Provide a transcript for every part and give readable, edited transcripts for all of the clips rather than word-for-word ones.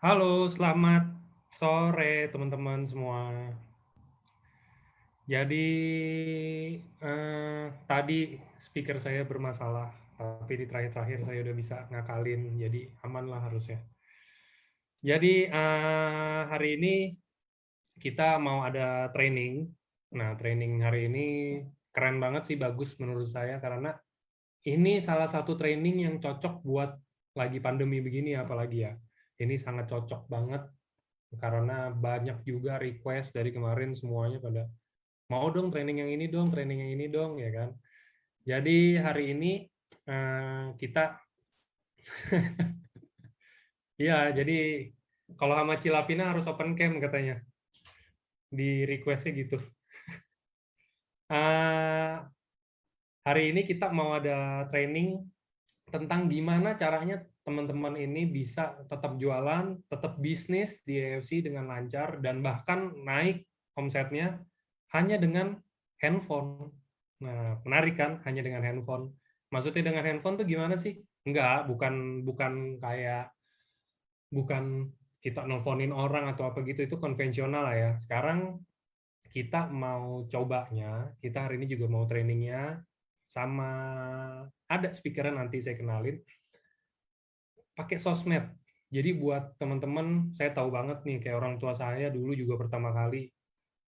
Halo, selamat sore teman-teman semua. Jadi tadi speaker saya bermasalah, tapi di terakhir-terakhir saya udah bisa ngakalin, jadi aman lah harusnya. Jadi hari ini kita mau ada training. Nah, training hari ini keren banget sih, bagus menurut saya karena ini salah satu training yang cocok buat lagi pandemi begini apalagi ya. Ini sangat cocok banget karena banyak juga request dari kemarin semuanya pada mau dong training yang ini dong, training yang ini dong, ya kan. Jadi hari ini kita, ya jadi kalau sama Cilavina harus open cam katanya, di requestnya gitu. Eh, Hari ini kita mau ada training tentang gimana caranya teman-teman ini bisa tetap jualan, tetap bisnis di AFC dengan lancar, dan bahkan naik omsetnya hanya dengan handphone. Nah, menarik kan? Hanya dengan handphone. Maksudnya dengan handphone tuh gimana sih? Enggak, bukan bukan kayak bukan kita nelfonin orang atau apa gitu, itu konvensional lah ya. Sekarang kita mau cobanya, kita hari ini juga mau trainingnya, sama ada speakernya nanti saya kenalin, pakai sosmed. Jadi buat teman-teman, saya tahu banget nih, kayak orang tua saya dulu juga pertama kali,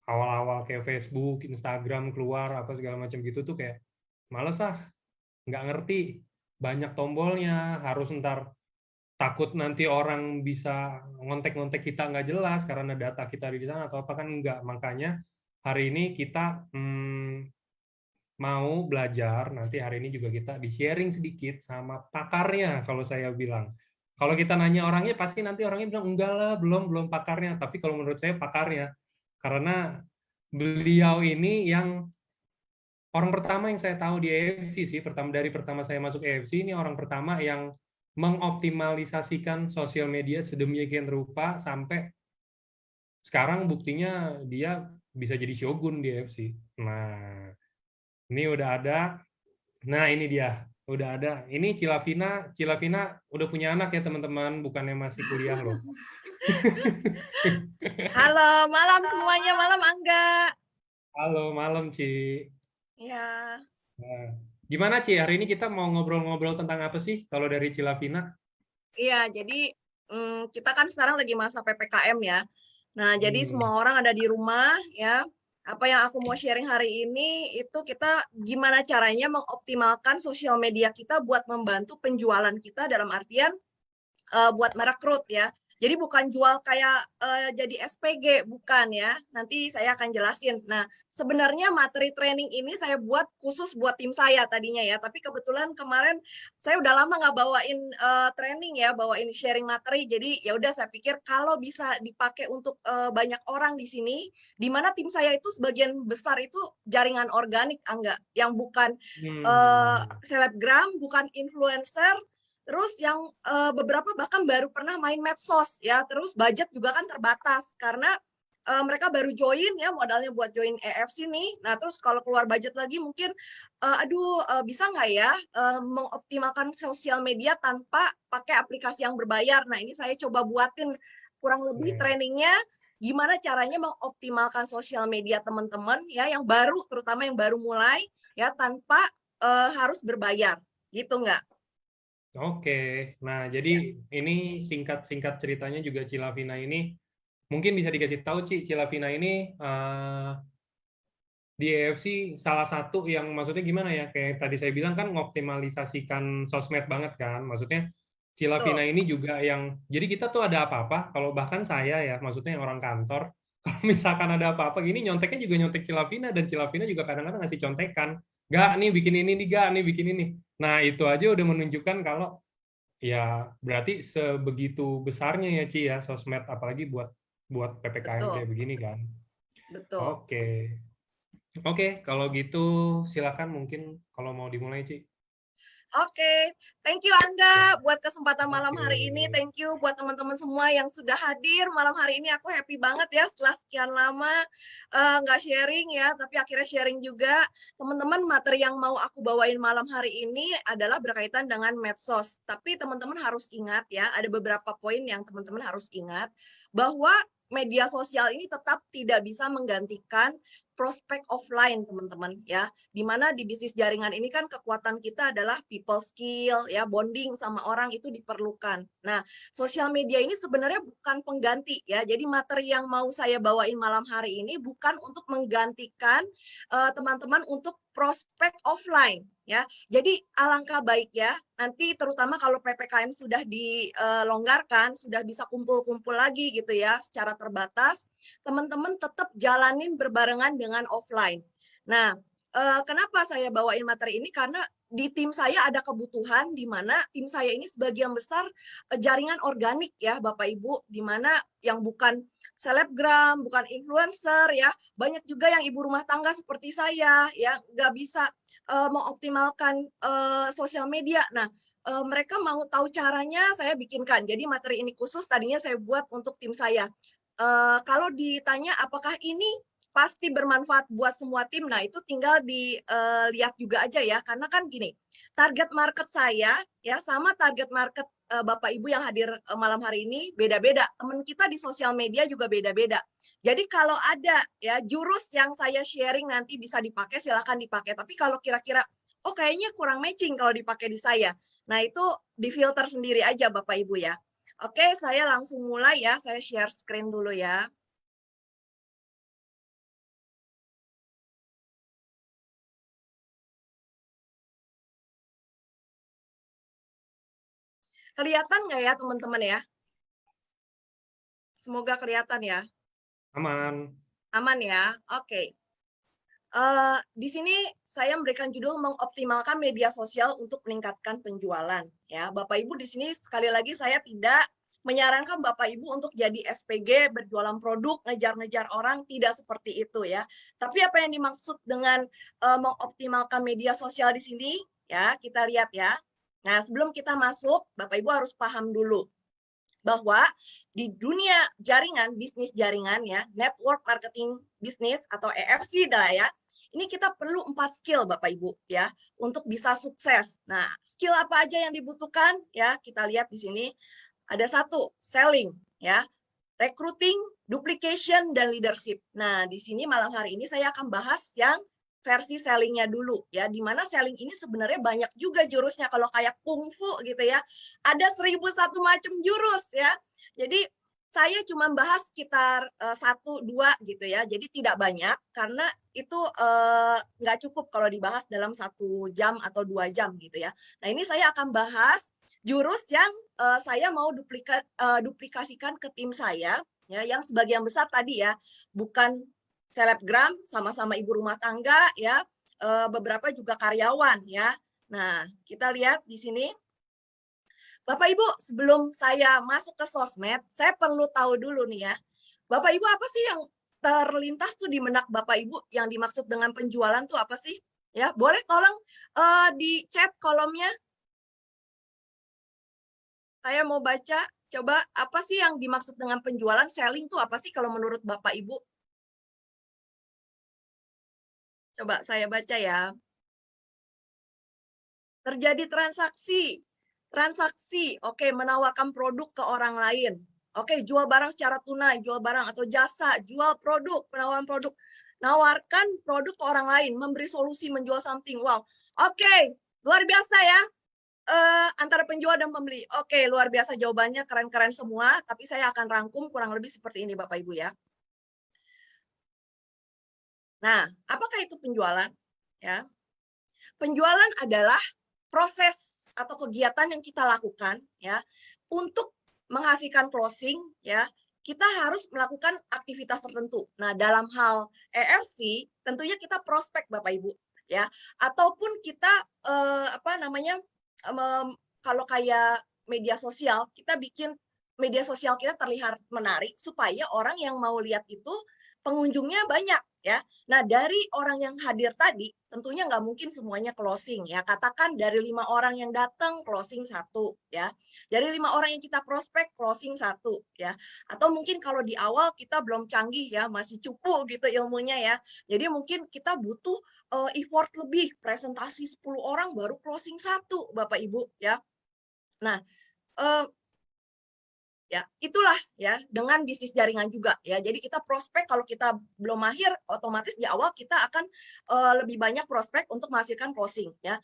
awal-awal kayak Facebook, Instagram keluar, apa segala macam gitu tuh kayak, males ah, nggak ngerti, banyak tombolnya, harus ntar takut nanti orang bisa ngontek-ngontek kita nggak jelas karena data kita di sana atau apa, kan nggak. Makanya hari ini kita mau belajar, nanti hari ini juga kita di-sharing sedikit sama pakarnya kalau saya bilang. Kalau kita nanya orangnya, pasti nanti orangnya bilang, enggak lah, belum pakarnya. Tapi kalau menurut saya pakarnya. Karena beliau ini yang orang pertama yang saya tahu di AFC sih, dari pertama saya masuk AFC, ini orang pertama yang mengoptimalisasikan sosial media sedemikian rupa sampai sekarang buktinya dia bisa jadi shogun di AFC. Nah, ini udah ada. Nah, ini dia. Udah ada. Ini Cilavina. Cilavina udah punya anak ya, teman-teman. Bukannya masih kuliah loh. Halo, malam semuanya, malam Angga. Halo, malam, Ci. Ya, Nah, gimana, Ci? Hari ini kita mau ngobrol-ngobrol tentang apa sih kalau dari Cilavina? iya. Jadi kita kan sekarang lagi masa PPKM ya. Nah, jadi Hmm. semua orang ada di rumah ya. Apa yang aku mau sharing hari ini itu kita gimana caranya mengoptimalkan sosial media kita buat membantu penjualan kita dalam artian buat merekrut ya. Jadi bukan jual kayak jadi SPG, bukan ya. Nanti saya akan jelasin. Nah, sebenarnya materi training ini saya buat khusus buat tim saya tadinya ya. Tapi kebetulan kemarin saya udah lama nggak bawain training ya, bawain sharing materi. Jadi ya udah saya pikir kalau bisa dipakai untuk banyak orang di sini, di mana tim saya itu sebagian besar itu jaringan organik, enggak, yang bukan Hmm. selebgram, bukan influencer, terus yang beberapa bahkan baru pernah main medsos ya, terus budget juga kan terbatas karena mereka baru join ya, modalnya buat join EFC nih. Nah, terus kalau keluar budget lagi mungkin aduh bisa nggak ya mengoptimalkan sosial media tanpa pakai aplikasi yang berbayar. Nah, ini saya coba buatin kurang lebih Oke. trainingnya gimana caranya mengoptimalkan sosial media teman-teman ya yang baru, terutama yang baru mulai ya, tanpa harus berbayar gitu nggak? Oke. Nah, jadi Ya. ini singkat-singkat ceritanya juga Cilavina ini, mungkin bisa dikasih tahu, Ci, Cilavina ini di AFC salah satu yang maksudnya gimana ya, kayak tadi saya bilang kan ngoptimalisasikan sosmed banget kan, maksudnya Cilavina Betul, ini juga yang, jadi kita tuh ada apa-apa, kalau bahkan saya ya, maksudnya yang orang kantor, kalau misalkan ada apa-apa gini, nyonteknya juga nyontek Cilavina, dan Cilavina juga kadang-kadang ngasih contekan, nggak nih bikin ini nih, nggak nih bikin ini. Nah, itu aja udah menunjukkan kalau ya berarti sebegitu besarnya ya, Ci, ya sosmed, apalagi buat buat PPKM betul, kayak begini kan. betul. Oke. Oke, kalau gitu silakan, mungkin kalau mau dimulai, Ci. Oke, thank you Angga buat kesempatan malam hari ini. Oke. Thank you buat teman-teman semua yang sudah hadir malam hari ini. Aku happy banget ya setelah sekian lama nggak sharing ya, tapi akhirnya sharing juga. Teman-teman, materi yang mau aku bawain malam hari ini adalah berkaitan dengan medsos. Tapi teman-teman harus ingat ya, ada beberapa poin yang teman-teman harus ingat bahwa media sosial ini tetap tidak bisa menggantikan prospek offline, teman-teman ya. Dimana di bisnis jaringan ini kan kekuatan kita adalah people skill ya, bonding sama orang itu diperlukan. Nah, sosial media ini sebenarnya bukan pengganti ya. Jadi materi yang mau saya bawain malam hari ini bukan untuk menggantikan teman-teman untuk prospek offline ya. Jadi alangkah baik ya, nanti terutama kalau PPKM sudah dilonggarkan, sudah bisa kumpul-kumpul lagi gitu ya secara terbatas, teman-teman tetap jalanin berbarengan dengan offline. Nah, kenapa saya bawain materi ini? Karena di tim saya ada kebutuhan di mana tim saya ini sebagian besar jaringan organik ya Bapak Ibu, di mana yang bukan selebgram, bukan influencer ya, banyak juga yang ibu rumah tangga seperti saya ya, nggak bisa mengoptimalkan sosial media. Nah, mereka mau tahu caranya, saya bikinkan. Jadi materi ini khusus tadinya saya buat untuk tim saya. Kalau ditanya apakah ini pasti bermanfaat buat semua tim, nah itu tinggal dilihat juga aja ya, karena kan gini, target market saya ya sama target market Bapak Ibu yang hadir malam hari ini beda-beda. Teman kita di sosial media juga beda-beda. Jadi kalau ada ya jurus yang saya sharing nanti bisa dipakai, silakan dipakai. Tapi kalau kira-kira, oh kayaknya kurang matching kalau dipakai di saya, nah itu difilter sendiri aja Bapak Ibu ya. Oke, saya langsung mulai ya. Saya share screen dulu ya. Kelihatan nggak ya teman-teman ya? Semoga kelihatan ya. Aman. Aman ya? Oke. Di sini saya memberikan judul mengoptimalkan media sosial untuk meningkatkan penjualan. Ya, Bapak Ibu di sini sekali lagi saya tidak menyarankan Bapak Ibu untuk jadi SPG, berjualan produk, ngejar-ngejar orang, tidak seperti itu ya. Tapi apa yang dimaksud dengan mengoptimalkan media sosial di sini? Ya, kita lihat ya. Nah, sebelum kita masuk, Bapak Ibu harus paham dulu bahwa di dunia jaringan, bisnis jaringan ya, network marketing bisnis atau EFC dah ya, ini kita perlu 4 skill Bapak Ibu ya, untuk bisa sukses. Nah, skill apa aja yang dibutuhkan ya, kita lihat di sini. Ada 1, selling ya, recruiting, duplication, dan leadership. Nah, di sini malam hari ini saya akan bahas yang versi sellingnya dulu ya, dimana selling ini sebenarnya banyak juga jurusnya. Kalau kayak kungfu gitu ya, ada 1001 macam jurus ya. Jadi saya cuma bahas sekitar 1-2 gitu ya, jadi tidak banyak karena itu nggak cukup kalau dibahas dalam 1 jam atau 2 jam gitu ya. Nah, ini saya akan bahas jurus yang saya mau duplikasikan ke tim saya ya, yang sebagian besar tadi ya bukan selebgram, sama-sama ibu rumah tangga ya, beberapa juga karyawan ya. Nah, kita lihat di sini. Bapak Ibu, sebelum saya masuk ke sosmed, saya perlu tahu dulu nih ya. Bapak Ibu, apa sih yang terlintas tuh di benak Bapak Ibu yang dimaksud dengan penjualan tuh apa sih? Ya, boleh tolong di chat kolomnya. Saya mau baca. Coba apa sih yang dimaksud dengan penjualan, selling tuh apa sih kalau menurut Bapak Ibu? Coba saya baca ya. Terjadi transaksi. Transaksi, oke, menawarkan produk ke orang lain. Oke, jual barang secara tunai, jual barang atau jasa, jual produk, penawaran produk. Nawarkan produk ke orang lain, memberi solusi, menjual something. Wow, oke, luar biasa ya. Antara penjual dan pembeli. Oke, luar biasa jawabannya, keren-keren semua. Tapi saya akan rangkum kurang lebih seperti ini Bapak Ibu ya. Nah, apakah itu penjualan? Ya, penjualan adalah proses atau kegiatan yang kita lakukan ya untuk menghasilkan closing ya. Kita harus melakukan aktivitas tertentu. Nah, dalam hal EFC tentunya kita prospek Bapak Ibu ya, ataupun kita apa namanya, kalau kayak media sosial, kita bikin media sosial kita terlihat menarik supaya orang yang mau lihat itu pengunjungnya banyak ya. Nah, dari orang yang hadir tadi, tentunya nggak mungkin semuanya closing ya. Katakan dari 5 orang yang datang, closing 1 ya. Dari 5 orang yang kita prospek, closing 1 ya. Atau mungkin kalau di awal kita belum canggih ya, masih cupu gitu ilmunya ya. Jadi mungkin kita butuh effort lebih, presentasi 10 orang baru closing 1 Bapak Ibu ya. Nah, ya itulah ya dengan bisnis jaringan juga ya. Jadi kita prospek kalau kita belum mahir, otomatis di awal kita akan lebih banyak prospek untuk menghasilkan closing ya.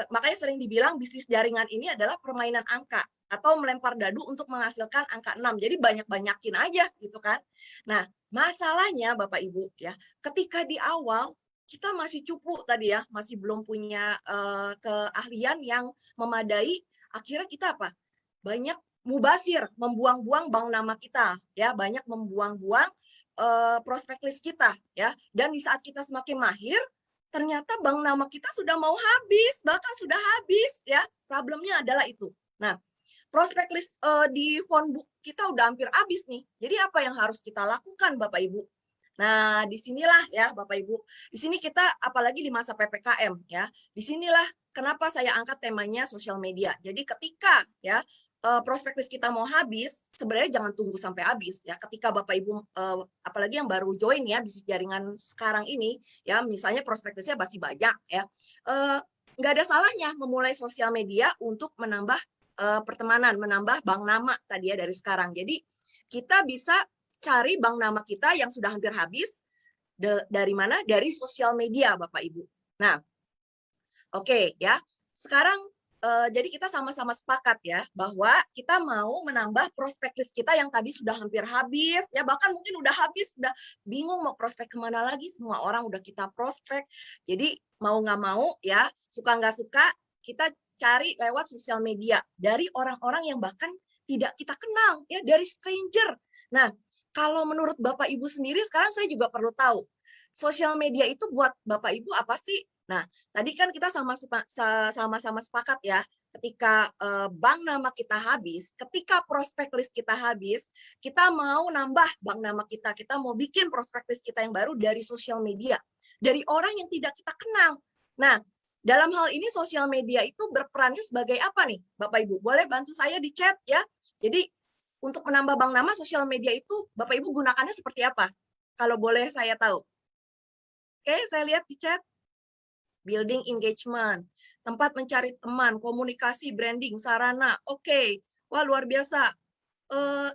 Makanya sering dibilang bisnis jaringan ini adalah permainan angka atau melempar dadu untuk menghasilkan angka 6. Jadi banyak-banyakin aja gitu kan. Nah, masalahnya Bapak Ibu ya, ketika di awal kita masih cupu tadi ya, masih belum punya keahlian yang memadai, akhirnya kita apa? Banyak mubasir, membuang-buang bank nama kita, ya, banyak membuang-buang prospek list kita, ya. Dan di saat kita semakin mahir, ternyata bank nama kita sudah mau habis, bahkan sudah habis, ya. Problemnya adalah itu. Nah, prospek list di phone book kita udah hampir habis nih. Jadi apa yang harus kita lakukan, Bapak Ibu? Nah, disinilah ya Bapak Ibu, di sini kita apalagi di masa PPKM ya, disinilah kenapa saya angkat temanya sosial media. Jadi ketika ya prospek list kita mau habis, sebenarnya jangan tunggu sampai habis ya. Ketika Bapak Ibu, apalagi yang baru join ya bisnis jaringan sekarang ini, ya misalnya prospek listnya masih banyak ya, nggak ada salahnya memulai sosial media untuk menambah pertemanan, menambah bank nama tadi ya dari sekarang. Jadi kita bisa cari bank nama kita yang sudah hampir habis dari mana? Dari sosial media, Bapak Ibu. Nah, oke ya. Sekarang jadi kita sama-sama sepakat ya bahwa kita mau menambah prospek list kita yang tadi sudah hampir habis ya, bahkan mungkin udah habis, udah bingung mau prospek kemana lagi, semua orang udah kita prospek. Jadi mau nggak mau ya, suka nggak suka kita cari lewat sosial media dari orang-orang yang bahkan tidak kita kenal ya, dari stranger. Nah, kalau menurut Bapak Ibu sendiri sekarang saya juga perlu tahu, sosial media itu buat Bapak Ibu apa sih? Nah, tadi kan kita sama-sama sepakat ya, ketika bank nama kita habis, ketika prospek list kita habis, kita mau nambah bank nama kita, kita mau bikin prospek list kita yang baru dari sosial media, dari orang yang tidak kita kenal. Nah, dalam hal ini sosial media itu berperannya sebagai apa nih, Bapak Ibu? Boleh bantu saya di chat ya. Jadi untuk menambah bank nama sosial media itu Bapak Ibu gunakannya seperti apa? Kalau boleh saya tahu. Oke, saya lihat di chat. Building engagement, tempat mencari teman, komunikasi, branding, sarana. Oke, wah luar biasa.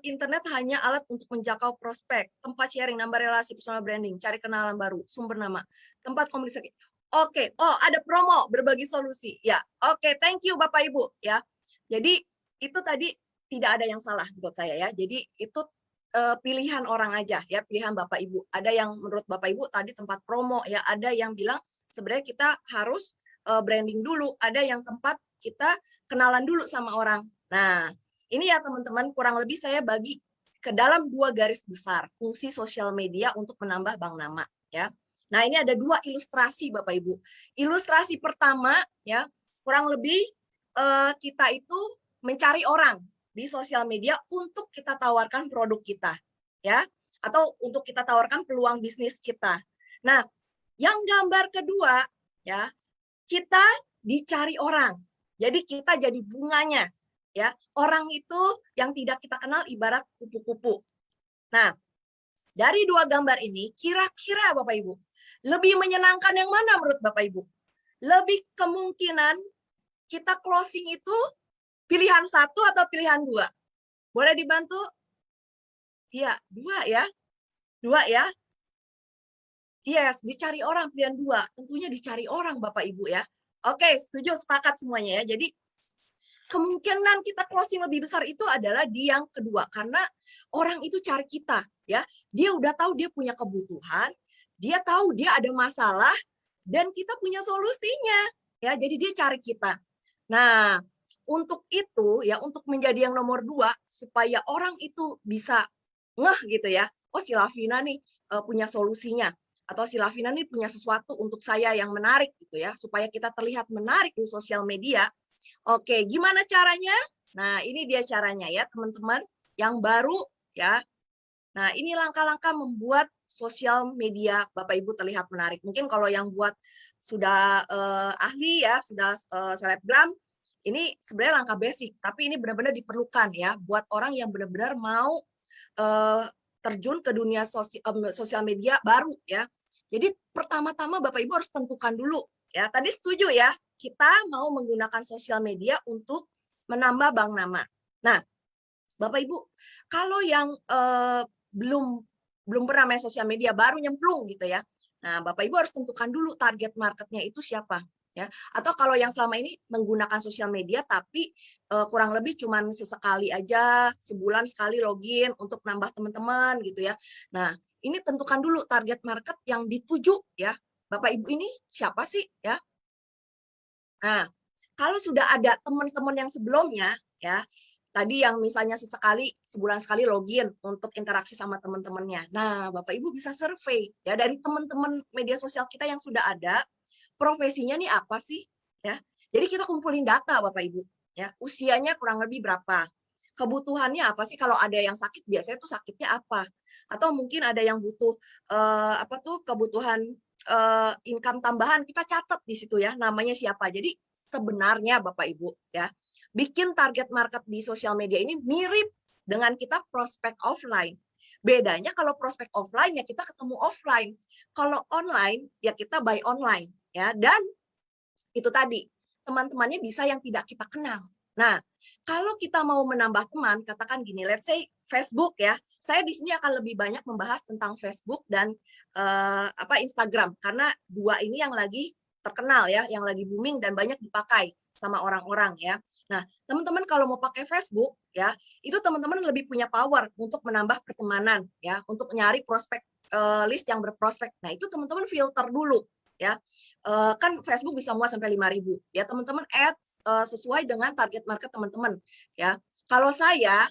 Internet hanya alat untuk menjangkau prospek, tempat sharing, nambah relasi, personal branding, cari kenalan baru, sumber nama, tempat komunikasi. Oke, oh ada promo, berbagi solusi. Ya, oke, thank you Bapak Ibu. Ya, jadi itu tadi tidak ada yang salah menurut saya ya. Jadi itu pilihan orang aja ya, pilihan Bapak Ibu. Ada yang menurut Bapak Ibu tadi tempat promo ya, ada yang bilang sebenarnya kita harus branding dulu, ada yang tempat kita kenalan dulu sama orang. Nah, ini ya teman-teman, kurang lebih saya bagi ke dalam 2 garis besar fungsi sosial media untuk menambah bank nama ya. Nah, ini ada 2 ilustrasi Bapak Ibu. Ilustrasi pertama ya, kurang lebih kita itu mencari orang di sosial media untuk kita tawarkan produk kita ya, atau untuk kita tawarkan peluang bisnis kita. Nah, yang gambar kedua ya, kita dicari orang. Jadi kita jadi bunganya ya. Orang itu yang tidak kita kenal ibarat kupu-kupu. Nah, dari 2 gambar ini kira-kira Bapak Ibu, lebih menyenangkan yang mana menurut Bapak Ibu? Lebih kemungkinan kita closing itu pilihan 1 atau pilihan 2? Boleh dibantu? Iya, 2 ya. 2 ya. Yes, dicari orang pilihan 2. Tentunya dicari orang Bapak Ibu ya. Oke, setuju, sepakat semuanya ya. Jadi kemungkinan kita closing lebih besar itu adalah di yang kedua. Karena orang itu cari kita ya. Dia udah tahu dia punya kebutuhan, dia tahu dia ada masalah, dan kita punya solusinya. Ya, jadi dia cari kita. Nah, untuk itu ya, untuk menjadi yang nomor 2, supaya orang itu bisa ngeh gitu ya. Oh, si Lavina nih punya solusinya. Atau si Lavina nih punya sesuatu untuk saya yang menarik gitu ya, supaya kita terlihat menarik di sosial media. Oke, gimana caranya? Nah, ini dia caranya ya teman-teman yang baru ya. Nah, ini langkah-langkah membuat sosial media Bapak Ibu terlihat menarik. Mungkin kalau yang buat sudah ahli ya, sudah selebgram, ini sebenarnya langkah basic, tapi ini benar-benar diperlukan ya buat orang yang benar-benar mau terjun ke dunia sosial media baru ya. Jadi pertama-tama Bapak Ibu harus tentukan dulu ya. Tadi setuju ya, kita mau menggunakan sosial media untuk menambah bank nama. Nah, Bapak Ibu, kalau yang belum pernah main sosial media, baru nyemplung gitu ya. Nah, Bapak Ibu harus tentukan dulu target marketnya itu siapa ya. Atau kalau yang selama ini menggunakan sosial media tapi kurang lebih cuman sesekali aja, sebulan sekali login untuk nambah teman-teman gitu ya. Nah, ini tentukan dulu target market yang dituju ya. Bapak Ibu ini siapa sih ya? Nah, kalau sudah ada teman-teman yang sebelumnya ya, tadi yang misalnya sesekali, sebulan sekali login untuk interaksi sama teman-temannya. Nah, Bapak Ibu bisa survei ya dari teman-teman media sosial kita yang sudah ada, profesinya nih apa sih? Ya. Jadi kita kumpulin data Bapak Ibu ya, usianya kurang lebih berapa? Kebutuhannya apa sih kalau ada yang sakit biasanya tuh sakitnya apa? Atau mungkin ada yang butuh apa tuh kebutuhan income tambahan, kita catat di situ ya, namanya siapa. Jadi sebenarnya Bapak Ibu ya, bikin target market di sosial media ini mirip dengan kita prospek offline. Bedanya kalau prospek offline ya kita ketemu offline. Kalau online ya kita buy online ya. Dan itu tadi, teman-temannya bisa yang tidak kita kenal. Nah, kalau kita mau menambah teman, katakan gini, let's say Facebook ya. Saya di sini akan lebih banyak membahas tentang Facebook dan Instagram karena dua ini yang lagi terkenal ya, yang lagi booming dan banyak dipakai sama orang-orang ya. Nah, teman-teman kalau mau pakai Facebook ya, itu teman-teman lebih punya power untuk menambah pertemanan ya, untuk nyari prospek list yang berprospek. Nah, itu teman-teman filter dulu ya. Kan Facebook bisa muat sampai 5.000 ya, teman-teman add sesuai dengan target market teman-teman ya. Kalau saya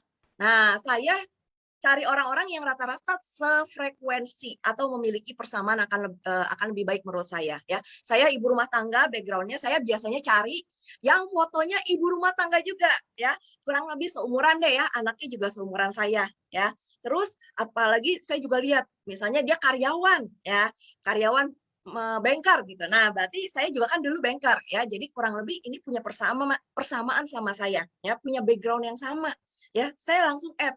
cari orang-orang yang rata-rata sefrekuensi atau memiliki persamaan akan lebih baik menurut saya ya. Saya ibu rumah tangga, backgroundnya saya biasanya cari yang fotonya ibu rumah tangga juga ya, kurang lebih seumuran deh ya, anaknya juga seumuran saya ya. Terus apalagi saya juga lihat misalnya dia karyawan ya, karyawan banker gitu. Nah, berarti saya juga kan dulu banker ya. Jadi kurang lebih ini punya persamaan sama saya ya, punya background yang sama ya. Saya langsung add.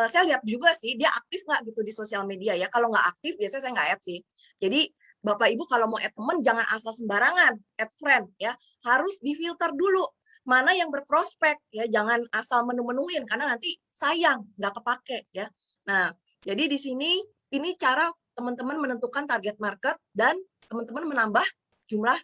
Saya lihat juga sih dia aktif nggak gitu di sosial media ya. Kalau nggak aktif biasanya saya nggak add sih. Jadi Bapak Ibu kalau mau add teman jangan asal sembarangan add friend ya. Harus difilter dulu mana yang berprospek ya. Jangan asal menu-menuin karena nanti sayang nggak kepake ya. Nah, jadi di sini ini cara teman-teman menentukan target market dan teman-teman menambah jumlah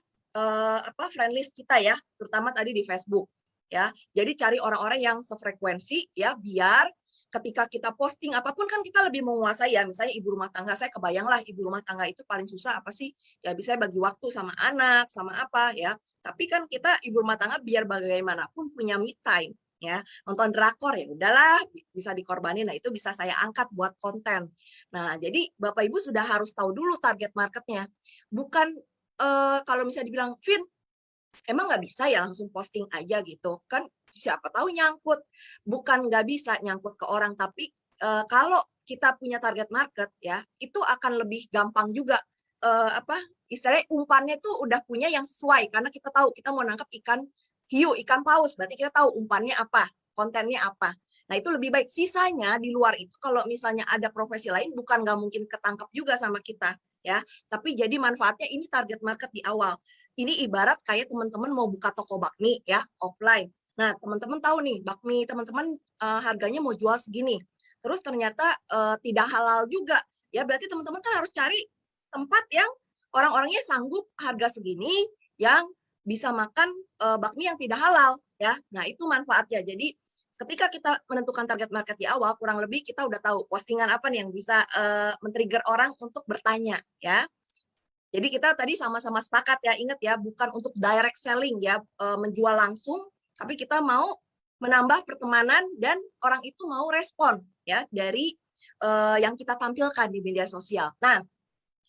friend list kita ya, terutama tadi di Facebook ya. Jadi cari orang-orang yang sefrekuensi ya, biar ketika kita posting apapun kan kita lebih menguasai ya. Misalnya ibu rumah tangga, saya kebayang lah ibu rumah tangga itu paling susah apa sih? Ya bisa bagi waktu sama anak, sama apa ya. Tapi kan kita ibu rumah tangga biar bagaimanapun punya me time ya, nonton drakor ya udahlah bisa dikorbanin. Nah, itu bisa saya angkat buat konten. Nah, jadi Bapak Ibu sudah harus tahu dulu target marketnya. Bukan kalau misalnya dibilang, Vin, emang nggak bisa ya langsung posting aja gitu kan, siapa tahu nyangkut. Bukan nggak bisa nyangkut ke orang, tapi kalau kita punya target market ya, itu akan lebih gampang juga istilahnya umpannya tuh udah punya yang sesuai karena kita tahu kita mau nangkap ikan hiu, ikan paus, berarti kita tahu umpannya apa, kontennya apa. Nah, itu lebih baik. Sisanya di luar itu kalau misalnya ada profesi lain bukan nggak mungkin ketangkap juga sama kita ya, tapi jadi manfaatnya ini target market di awal. Ini ibarat kayak teman-teman mau buka toko bakmi ya, offline. Nah, teman-teman tahu nih, bakmi teman-teman harganya mau jual segini. Terus ternyata tidak halal juga. Ya, berarti teman-teman kan harus cari tempat yang orang-orangnya sanggup harga segini yang bisa makan bakmi yang tidak halal ya. Nah, itu manfaatnya. Jadi ketika kita menentukan target market di awal, kurang lebih kita udah tahu postingan apa nih yang bisa men-trigger orang untuk bertanya ya. Jadi kita tadi sama-sama sepakat ya, ingat ya, bukan untuk direct selling ya, menjual langsung, tapi kita mau menambah pertemanan dan orang itu mau respon ya dari yang kita tampilkan di media sosial. Nah,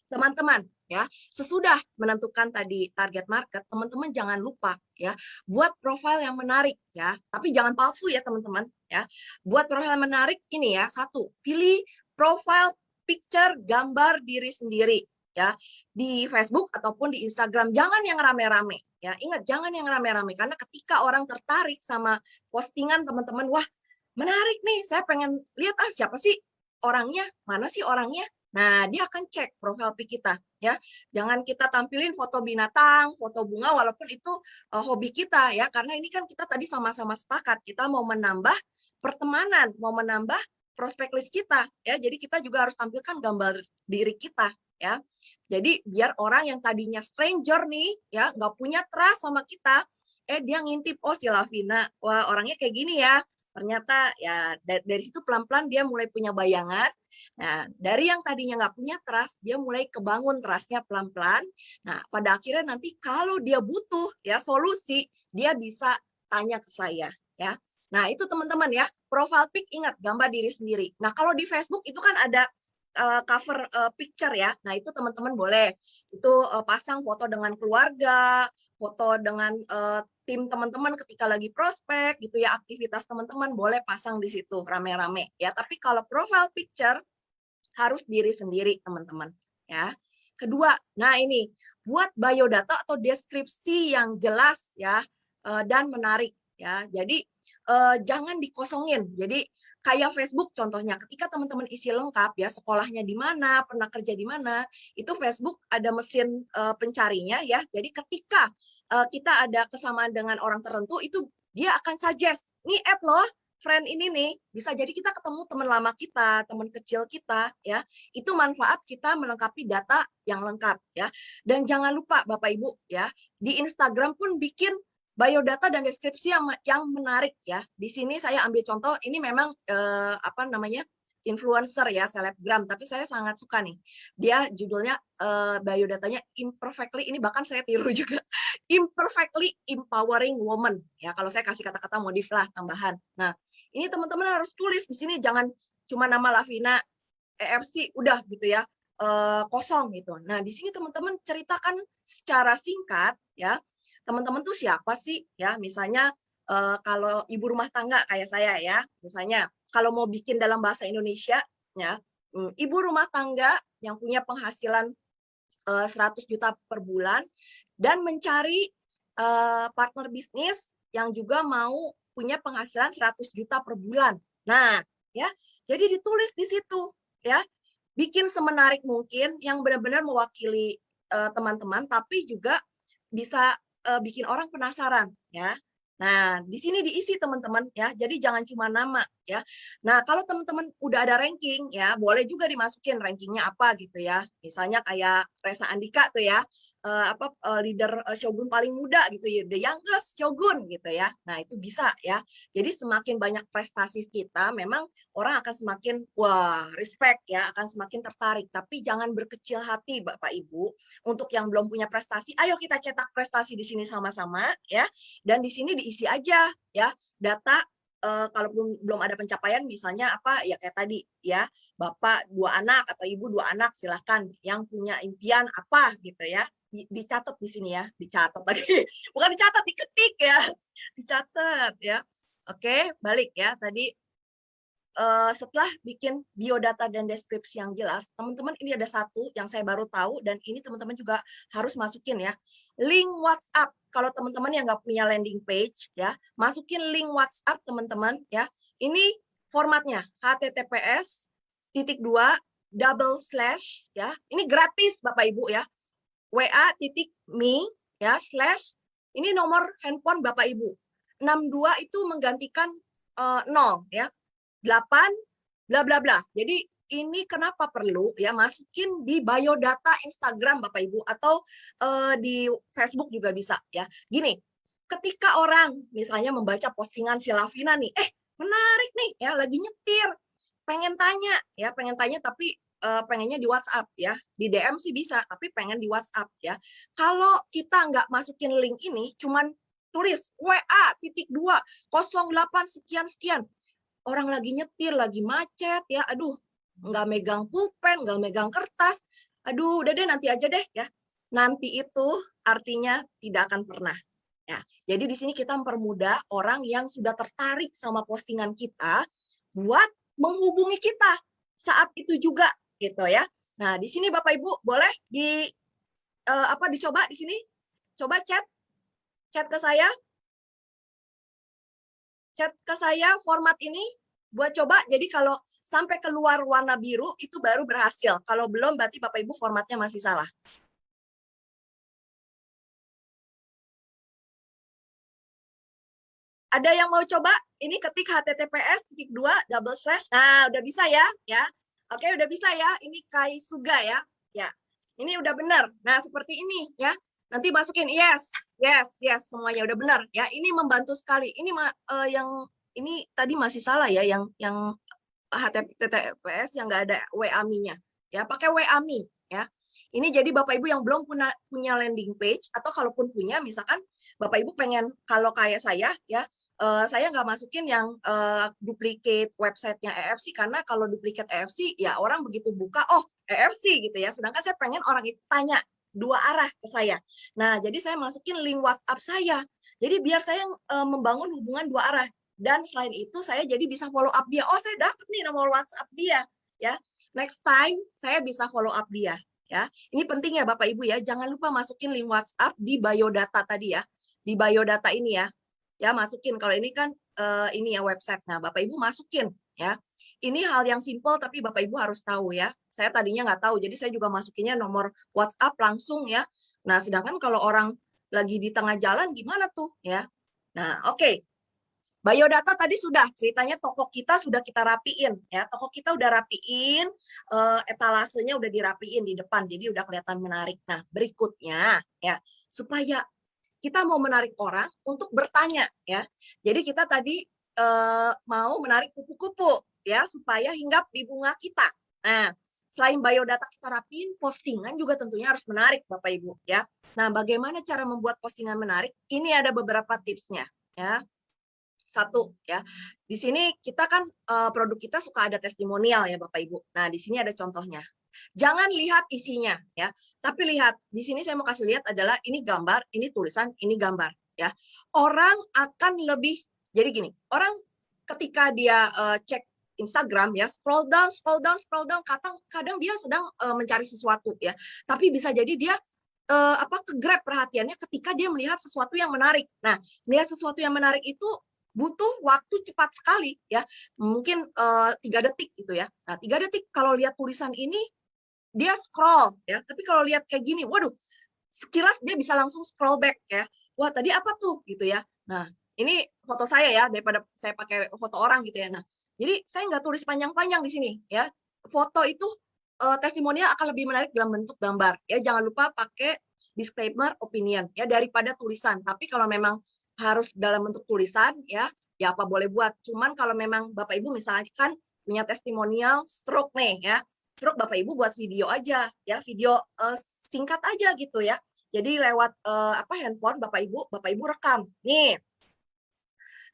teman-teman ya, sesudah menentukan tadi target market, teman-teman jangan lupa ya buat profil yang menarik ya, tapi jangan palsu ya teman-teman ya. Buat profil yang menarik ini ya, satu, pilih profile picture gambar diri sendiri ya di Facebook ataupun di Instagram. Jangan yang rame-rame ya. Ingat, jangan yang rame-rame, karena ketika orang tertarik sama postingan teman-teman, wah menarik nih, saya pengen lihat siapa sih orangnya, mana sih orangnya. Nah, dia akan cek profile pic kita ya. Jangan kita tampilin foto binatang, foto bunga, walaupun itu hobi kita ya, karena ini kan kita tadi sama-sama sepakat kita mau menambah pertemanan, mau menambah prospek list kita ya. Jadi kita juga harus tampilkan gambar diri kita ya. Jadi biar orang yang tadinya stranger nih ya, nggak punya trust sama kita, dia ngintip, oh si Lavina, wah orangnya kayak gini ya. Ternyata ya dari situ pelan-pelan dia mulai punya bayangan. Nah, dari yang tadinya nggak punya trust, dia mulai kebangun trustnya pelan-pelan. Nah, pada akhirnya nanti kalau dia butuh ya solusi, dia bisa tanya ke saya ya. Nah, itu teman-teman ya, profile pic, ingat gambar diri sendiri. Nah, kalau di Facebook itu kan ada cover picture ya. Nah, itu teman-teman boleh itu pasang foto dengan keluarga, foto dengan tim teman-teman ketika lagi prospek gitu ya, aktivitas teman-teman boleh pasang di situ rame-rame ya. Tapi kalau profile picture harus diri sendiri teman-teman ya. Kedua, nah ini buat biodata atau deskripsi yang jelas ya dan menarik ya. Jadi jangan dikosongin. Jadi kayak Facebook contohnya, ketika teman-teman isi lengkap ya, sekolahnya di mana, pernah kerja di mana, itu Facebook ada mesin pencarinya ya. Jadi ketika kita ada kesamaan dengan orang tertentu, itu dia akan suggest, nih add loh, friend ini nih, bisa jadi kita ketemu teman lama kita, teman kecil kita, ya. Itu manfaat kita melengkapi data yang lengkap, ya. Dan jangan lupa Bapak Ibu, ya, di Instagram pun bikin biodata dan deskripsi yang menarik, ya. Di sini saya ambil contoh, ini memang influencer ya, selebgram, tapi saya sangat suka nih. Dia judulnya biodatanya imperfectly, ini bahkan saya tiru juga. Imperfectly empowering woman. Ya, kalau saya kasih kata-kata modif lah tambahan. Nah, ini teman-teman harus tulis di sini, jangan cuma nama Lavina EFC udah gitu ya. Kosong gitu. Nah, di sini teman-teman ceritakan secara singkat ya. Teman-teman tuh siapa sih ya? Misalnya kalau ibu rumah tangga kayak saya ya, misalnya kalau mau bikin dalam bahasa Indonesia ya, ibu rumah tangga yang punya penghasilan 100 juta per bulan dan mencari partner bisnis yang juga mau punya penghasilan 100 juta per bulan. Nah, ya, jadi ditulis di situ ya. Bikin semenarik mungkin yang benar-benar mewakili teman-teman, tapi juga bisa bikin orang penasaran ya. Nah, di sini diisi teman-teman ya. Jadi jangan cuma nama ya. Nah, kalau teman-teman udah ada ranking ya, boleh juga dimasukin rankingnya apa gitu ya. Misalnya kayak Reza Andika tuh ya, leader Shogun paling muda gitu ya, the youngest Shogun gitu ya. Nah, itu bisa ya. Jadi semakin banyak prestasi kita, memang orang akan semakin wah, respect ya, akan semakin tertarik. Tapi jangan berkecil hati Bapak Ibu. Untuk yang belum punya prestasi, ayo kita cetak prestasi di sini sama-sama ya. Dan di sini diisi aja ya data kalau belum ada pencapaian, misalnya apa ya kayak tadi ya, Bapak 2 anak atau Ibu 2 anak, silahkan yang punya impian apa gitu ya, dicatat di sini ya, dicatat lagi, bukan dicatat, diketik ya, dicatat ya. Oke, balik ya tadi. Setelah bikin biodata dan deskripsi yang jelas, teman-teman ini ada satu yang saya baru tahu dan ini teman-teman juga harus masukin ya, link WhatsApp. Kalau teman-teman yang nggak punya landing page ya, masukin link WhatsApp teman-teman ya. Ini formatnya https:// ya. Ini gratis Bapak Ibu ya. wa.me ya / ini nomor handphone Bapak Ibu. 62 itu menggantikan 0 ya. 8 bla bla bla. Jadi ini kenapa perlu ya masukin di biodata Instagram Bapak Ibu atau di Facebook juga bisa ya. Gini, ketika orang misalnya membaca postingan si Lavina nih, menarik nih ya, lagi nyetir, pengen tanya tapi pengennya di WhatsApp ya, di DM sih bisa, tapi pengen di WhatsApp ya. Kalau kita nggak masukin link ini, cuman tulis WA.2 08 sekian-sekian, orang lagi nyetir, lagi macet ya, aduh, nggak megang pulpen, nggak megang kertas, aduh, udah deh nanti aja deh ya. Nanti itu artinya tidak akan pernah. Ya, jadi di sini kita mempermudah orang yang sudah tertarik sama postingan kita buat menghubungi kita saat itu juga gitu ya. Nah, di sini Bapak Ibu boleh dicoba di sini. Coba chat ke saya. Chat ke saya format ini buat coba. Jadi kalau sampai keluar warna biru itu baru berhasil. Kalau belum berarti Bapak Ibu formatnya masih salah. Ada yang mau coba? Ini ketik https://. Nah, udah bisa ya, Oke, udah bisa ya. Ini Kaisuga ya. Ya. Ini udah benar. Nah, seperti ini ya. Nanti masukin yes, semuanya udah benar ya. Ini membantu sekali. Ini yang ini tadi masih salah ya, yang HTTPS yang nggak ada WAMI-nya. Ya, pakai WAMI ya. Ini jadi Bapak Ibu yang belum punya landing page, atau kalaupun punya, misalkan Bapak Ibu pengen, kalau kayak saya ya, saya nggak masukin yang duplicate websitenya EFC, karena kalau duplicate EFC ya orang begitu buka, oh EFC gitu ya. Sedangkan saya pengen orang itu tanya dua arah ke saya. Nah, jadi saya masukin link WhatsApp saya. Jadi biar saya membangun hubungan dua arah. Dan selain itu saya jadi bisa follow up dia. Oh, saya dapat nih nomor WhatsApp dia ya. Next time saya bisa follow up dia ya. Ini penting ya Bapak Ibu ya. Jangan lupa masukin link WhatsApp di biodata tadi ya. Di biodata ini ya. Ya, masukin. Kalau ini kan ini ya website. Nah, Bapak Ibu masukin ya. Ini hal yang simple tapi Bapak Ibu harus tahu ya. Saya tadinya nggak tahu. Jadi saya juga masukinnya nomor WhatsApp langsung ya. Nah, sedangkan kalau orang lagi di tengah jalan gimana tuh ya. Nah, oke. Biodata tadi sudah, ceritanya toko kita sudah kita rapiin ya. Toko kita udah rapiin, etalasenya udah dirapiin di depan, jadi udah kelihatan menarik. Nah, berikutnya ya, supaya kita mau menarik orang untuk bertanya ya. Jadi kita tadi mau menarik kupu-kupu ya, supaya hinggap di bunga kita. Nah, selain biodata kita rapiin, postingan juga tentunya harus menarik Bapak Ibu ya. Nah, bagaimana cara membuat postingan menarik? Ini ada beberapa tipsnya ya. Satu ya, di sini kita kan produk kita suka ada testimonial ya Bapak Ibu. Nah, di sini ada contohnya. Jangan lihat isinya ya, tapi lihat di sini saya mau kasih lihat adalah ini gambar, ini tulisan, ini gambar ya. Orang akan lebih, jadi gini, orang ketika dia cek Instagram ya, scroll down, kadang dia sedang mencari sesuatu ya, tapi bisa jadi dia ke-grab perhatiannya ketika dia melihat sesuatu yang menarik. Nah, melihat sesuatu yang menarik itu butuh waktu cepat sekali ya, mungkin 3 detik gitu ya. Nah, 3 detik kalau lihat tulisan ini dia scroll ya, tapi kalau lihat kayak gini, waduh, sekilas dia bisa langsung scroll back ya. Wah, tadi apa tuh gitu ya. Nah, ini foto saya ya, daripada saya pakai foto orang gitu ya. Nah, jadi saya nggak tulis panjang-panjang di sini ya. Foto itu testimonial akan lebih menarik dalam bentuk gambar ya. Jangan lupa pakai disclaimer opinion ya daripada tulisan. Tapi kalau memang harus dalam bentuk tulisan ya apa boleh buat. Cuman kalau memang Bapak Ibu misalkan punya testimonial stroke nih ya, stroke Bapak Ibu buat video aja ya, video singkat aja gitu ya. Jadi lewat handphone Bapak Ibu rekam. Nih,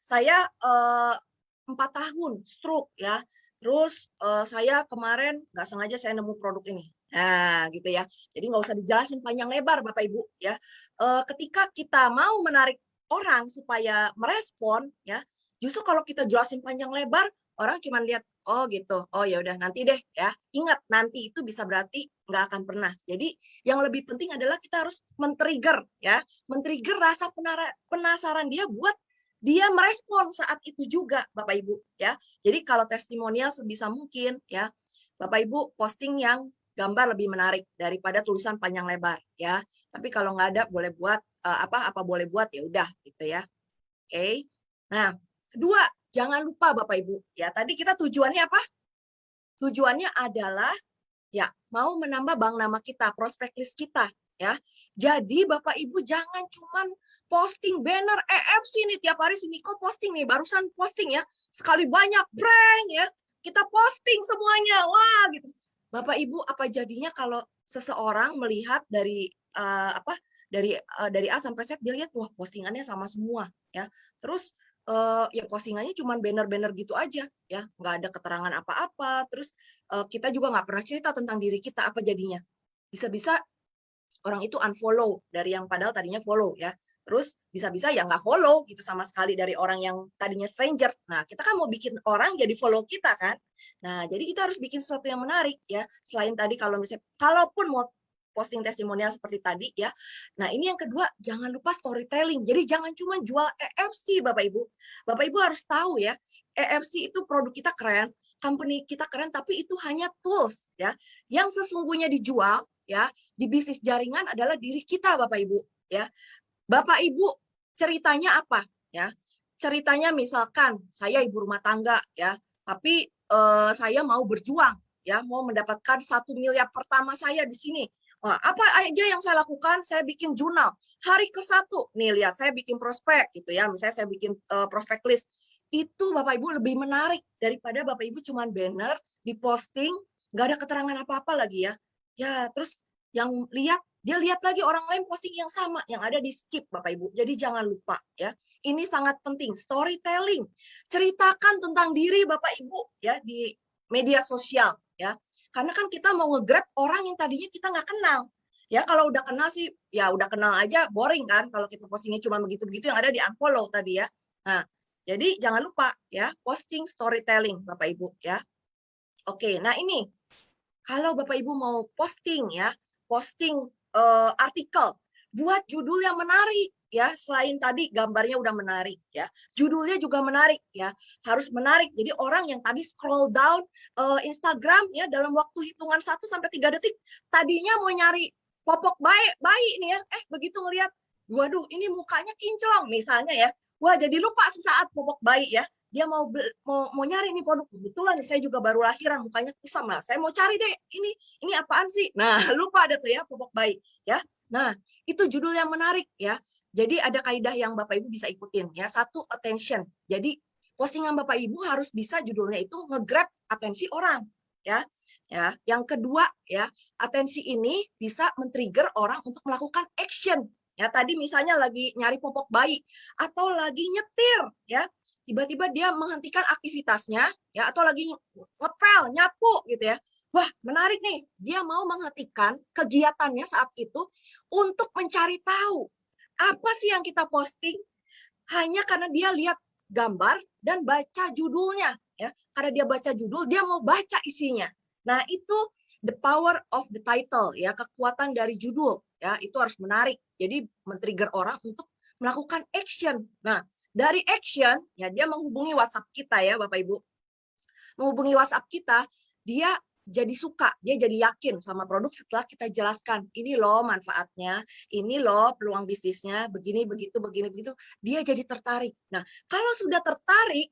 saya 4 tahun stroke ya. Terus saya kemarin nggak sengaja saya nemu produk ini. Nah, gitu ya. Jadi nggak usah dijelasin panjang lebar Bapak Ibu ya. Ketika kita mau menarik orang supaya merespon ya, justru kalau kita jelasin panjang lebar, orang cuma lihat oh gitu, oh ya udah nanti deh ya. Ingat, nanti itu bisa berarti nggak akan pernah. Jadi yang lebih penting adalah kita harus men-trigger ya, men-trigger rasa penasaran dia buat dia merespon saat itu juga Bapak Ibu ya. Jadi kalau testimonial sebisa mungkin ya Bapak Ibu posting yang gambar lebih menarik daripada tulisan panjang lebar ya. Tapi kalau nggak ada boleh buat apa boleh buat ya udah gitu ya. Oke. Nah, kedua, jangan lupa Bapak Ibu ya. Tadi kita tujuannya apa? Tujuannya adalah ya mau menambah bank nama kita, prospek list kita ya. Jadi Bapak Ibu jangan cuman posting banner EFC nih tiap hari, sini kok posting nih, barusan posting ya. Sekali banyak prank ya. Kita posting semuanya. Wah, gitu. Bapak Ibu apa jadinya kalau seseorang melihat dari dari A sampai Z, dia lihat wah postingannya sama semua ya. Terus ya postingannya cuma banner-banner gitu aja ya, nggak ada keterangan apa-apa. Terus kita juga nggak pernah cerita tentang diri kita, apa jadinya? Bisa-bisa orang itu unfollow dari yang padahal tadinya follow ya. terus bisa-bisa ya nggak follow gitu sama sekali dari orang yang tadinya stranger. Nah, kita kan mau bikin orang jadi follow kita kan. Nah, jadi kita harus bikin sesuatu yang menarik ya. Selain tadi kalau misalnya, kalaupun mau posting testimonial seperti tadi ya. Nah, ini yang kedua, jangan lupa storytelling. Jadi jangan cuma jual EFC Bapak Ibu. Bapak Ibu harus tahu ya, EFC itu produk kita keren, company kita keren, tapi itu hanya tools ya. Yang sesungguhnya dijual ya di bisnis jaringan adalah diri kita Bapak Ibu ya. Bapak Ibu ceritanya apa ya? Ceritanya misalkan saya ibu rumah tangga ya, tapi saya mau berjuang ya, mau mendapatkan 1 miliar pertama saya di sini. Wah, apa aja yang saya lakukan? Saya bikin jurnal. Hari ke-1, nih lihat saya bikin prospek gitu ya. Misalnya saya bikin prospek list. Itu Bapak Ibu lebih menarik daripada Bapak Ibu cuman banner, diposting, nggak ada keterangan apa-apa lagi ya. Ya, terus yang lihat, dia lihat lagi orang lain posting yang sama, yang ada di skip Bapak Ibu. Jadi jangan lupa ya. Ini sangat penting, storytelling. Ceritakan tentang diri Bapak Ibu ya di media sosial ya. Karena kan kita mau nge-grab orang yang tadinya kita nggak kenal. Ya kalau udah kenal sih, ya udah kenal aja boring kan. Kalau kita postingnya cuma begitu-begitu yang ada di unfollow tadi ya. Nah, jadi jangan lupa ya, posting storytelling Bapak Ibu ya. Oke, nah ini kalau Bapak Ibu mau posting ya, posting artikel, buat judul yang menarik ya. Selain tadi gambarnya udah menarik ya, judulnya juga menarik ya, harus menarik. Jadi orang yang tadi scroll down Instagram ya dalam waktu hitungan 1-3 detik, tadinya mau nyari popok bayi nih ya, begitu ngelihat, waduh ini mukanya kinclong misalnya ya, wah jadi lupa sesaat popok bayi ya. Dia mau nyari nih produk, kebetulan saya juga baru lahiran, mukanya kusam lah, saya mau cari deh ini apaan sih. Nah, lupa ada tuh ya popok bayi ya. Nah, itu judul yang menarik ya. Jadi ada kaidah yang Bapak Ibu bisa ikutin ya. Satu, attention. Jadi postingan Bapak Ibu harus bisa judulnya itu nge-grab atensi orang ya. Ya, yang kedua ya, atensi ini bisa men-trigger orang untuk melakukan action. Ya, tadi misalnya lagi nyari popok bayi atau lagi nyetir ya. Tiba-tiba dia menghentikan aktivitasnya ya, atau lagi ngepel, nyapu gitu ya. Wah, menarik nih. Dia mau menghentikan kegiatannya saat itu untuk mencari tahu apa sih yang kita posting, hanya karena dia lihat gambar dan baca judulnya ya. Karena dia baca judul, dia mau baca isinya. Nah, itu the power of the title ya, kekuatan dari judul ya, itu harus menarik. Jadi men-trigger orang untuk melakukan action. Nah, dari action ya dia menghubungi WhatsApp kita ya Bapak Ibu. Menghubungi WhatsApp kita, dia jadi suka, dia jadi yakin sama produk setelah kita jelaskan. Ini loh manfaatnya, ini loh peluang bisnisnya, begini begitu begini begitu. Dia jadi tertarik. Nah, kalau sudah tertarik,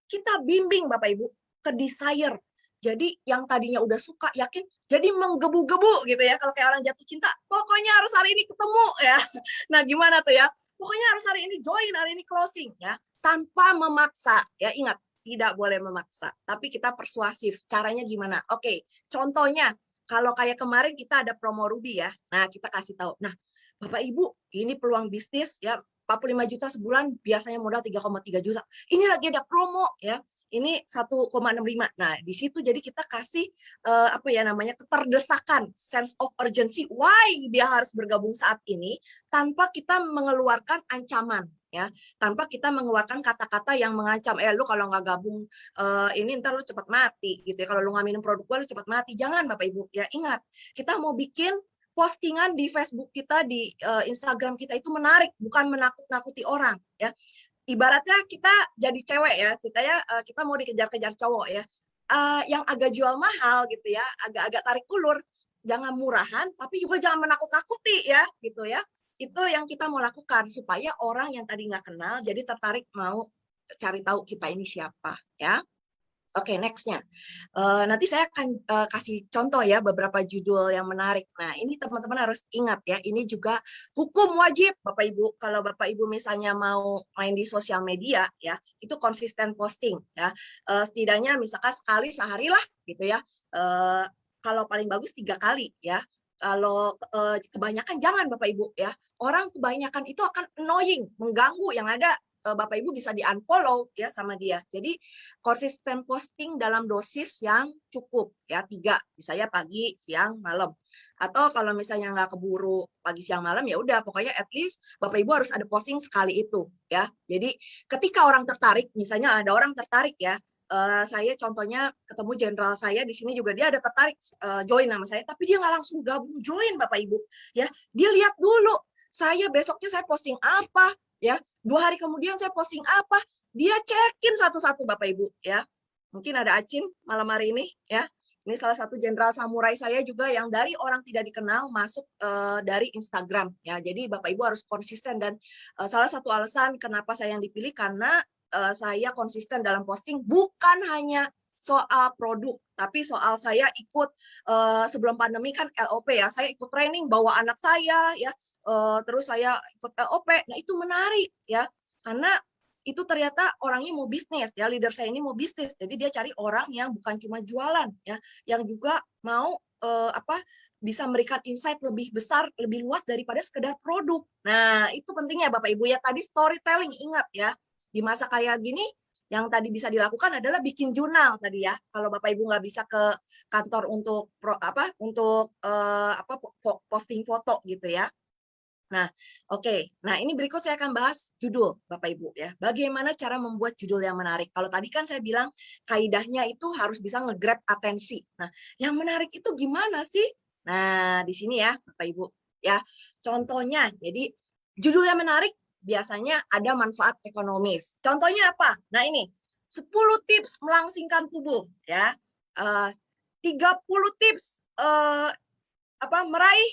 kita bimbing Bapak Ibu ke desire. Jadi yang tadinya udah suka, yakin, jadi menggebu-gebu gitu ya. Kalau kayak orang jatuh cinta, pokoknya harus hari ini ketemu ya. Nah, gimana tuh ya? Pokoknya harus hari ini join, hari ini closing ya. Tanpa memaksa ya, ingat, tidak boleh memaksa. Tapi kita persuasif. Caranya gimana? Oke, contohnya kalau kayak kemarin kita ada promo Ruby ya. Nah, kita kasih tahu. Nah, Bapak Ibu, ini peluang bisnis ya. 45 juta sebulan, biasanya modal 3,3 juta. Ini lagi ada promo ya. Ini 1,65. Nah, di situ jadi kita kasih apa ya namanya, keterdesakan, sense of urgency, why dia harus bergabung saat ini tanpa kita mengeluarkan ancaman ya, tanpa kita mengeluarkan kata-kata yang mengancam, lu kalau nggak gabung ini ntar lu cepat mati gitu ya, kalau lu nggak minum produk gua lu cepat mati. Jangan Bapak Ibu ya, ingat, kita mau bikin postingan di Facebook kita, di Instagram kita itu menarik, bukan menakut-nakuti orang ya. Ibaratnya kita jadi cewek ya, kita mau dikejar-kejar cowok ya, yang agak jual mahal gitu ya, agak-agak tarik ulur, jangan murahan tapi juga jangan menakut-nakuti ya gitu ya. Itu yang kita mau lakukan supaya orang yang tadi nggak kenal jadi tertarik mau cari tahu kita ini siapa ya. Oke, next-nya. Nanti saya akan kasih contoh ya beberapa judul yang menarik. Nah, ini teman-teman harus ingat ya, ini juga hukum wajib Bapak Ibu. Kalau Bapak Ibu misalnya mau main di sosial media ya, itu konsisten posting ya. Setidaknya misalkan sekali sehari lah gitu ya. Kalau paling bagus 3 kali ya. Kalau kebanyakan jangan Bapak Ibu ya. Orang kebanyakan itu akan annoying, mengganggu, yang ada Bapak Ibu bisa di-unfollow ya sama dia. Jadi konsisten posting dalam dosis yang cukup ya, 3, misalnya pagi, siang, malam. Atau kalau misalnya nggak keburu pagi, siang, malam, ya udah pokoknya at least Bapak Ibu harus ada posting sekali itu ya. Jadi ketika orang tertarik, misalnya ada orang tertarik ya, saya contohnya ketemu jenderal saya di sini juga, dia ada tertarik join sama saya, tapi dia nggak langsung gabung join Bapak Ibu ya. Dia lihat dulu, saya besoknya saya posting apa ya, 2 hari kemudian saya posting apa, dia cekin satu-satu Bapak Ibu ya. Mungkin ada Acim malam hari ini ya. Ini salah satu jenderal samurai saya juga yang dari orang tidak dikenal masuk dari Instagram ya. Jadi Bapak Ibu harus konsisten, dan salah satu alasan kenapa saya yang dipilih karena saya konsisten dalam posting, bukan hanya soal produk, tapi soal saya ikut sebelum pandemi kan LOP ya, saya ikut training bawa anak saya ya, terus saya ikut LOP. Nah itu menarik ya, karena itu ternyata orangnya mau bisnis ya, leader saya ini mau bisnis, jadi dia cari orang yang bukan cuma jualan ya, yang juga mau bisa memberikan insight lebih besar, lebih luas daripada sekedar produk. Nah itu pentingnya Bapak Ibu ya, tadi storytelling, ingat ya. Di masa kayak gini, yang tadi bisa dilakukan adalah bikin jurnal tadi ya. Kalau Bapak Ibu nggak bisa ke kantor untuk posting foto gitu ya. Nah, oke. Nah, ini berikut saya akan bahas judul Bapak Ibu ya. Bagaimana cara membuat judul yang menarik. Kalau tadi kan saya bilang kaidahnya itu harus bisa nge-grab atensi. Nah, yang menarik itu gimana sih? Nah, di sini ya Bapak Ibu ya. Contohnya, jadi judul yang menarik biasanya ada manfaat ekonomis. Contohnya apa? Nah ini, 10 tips melangsingkan tubuh ya. 30 tips meraih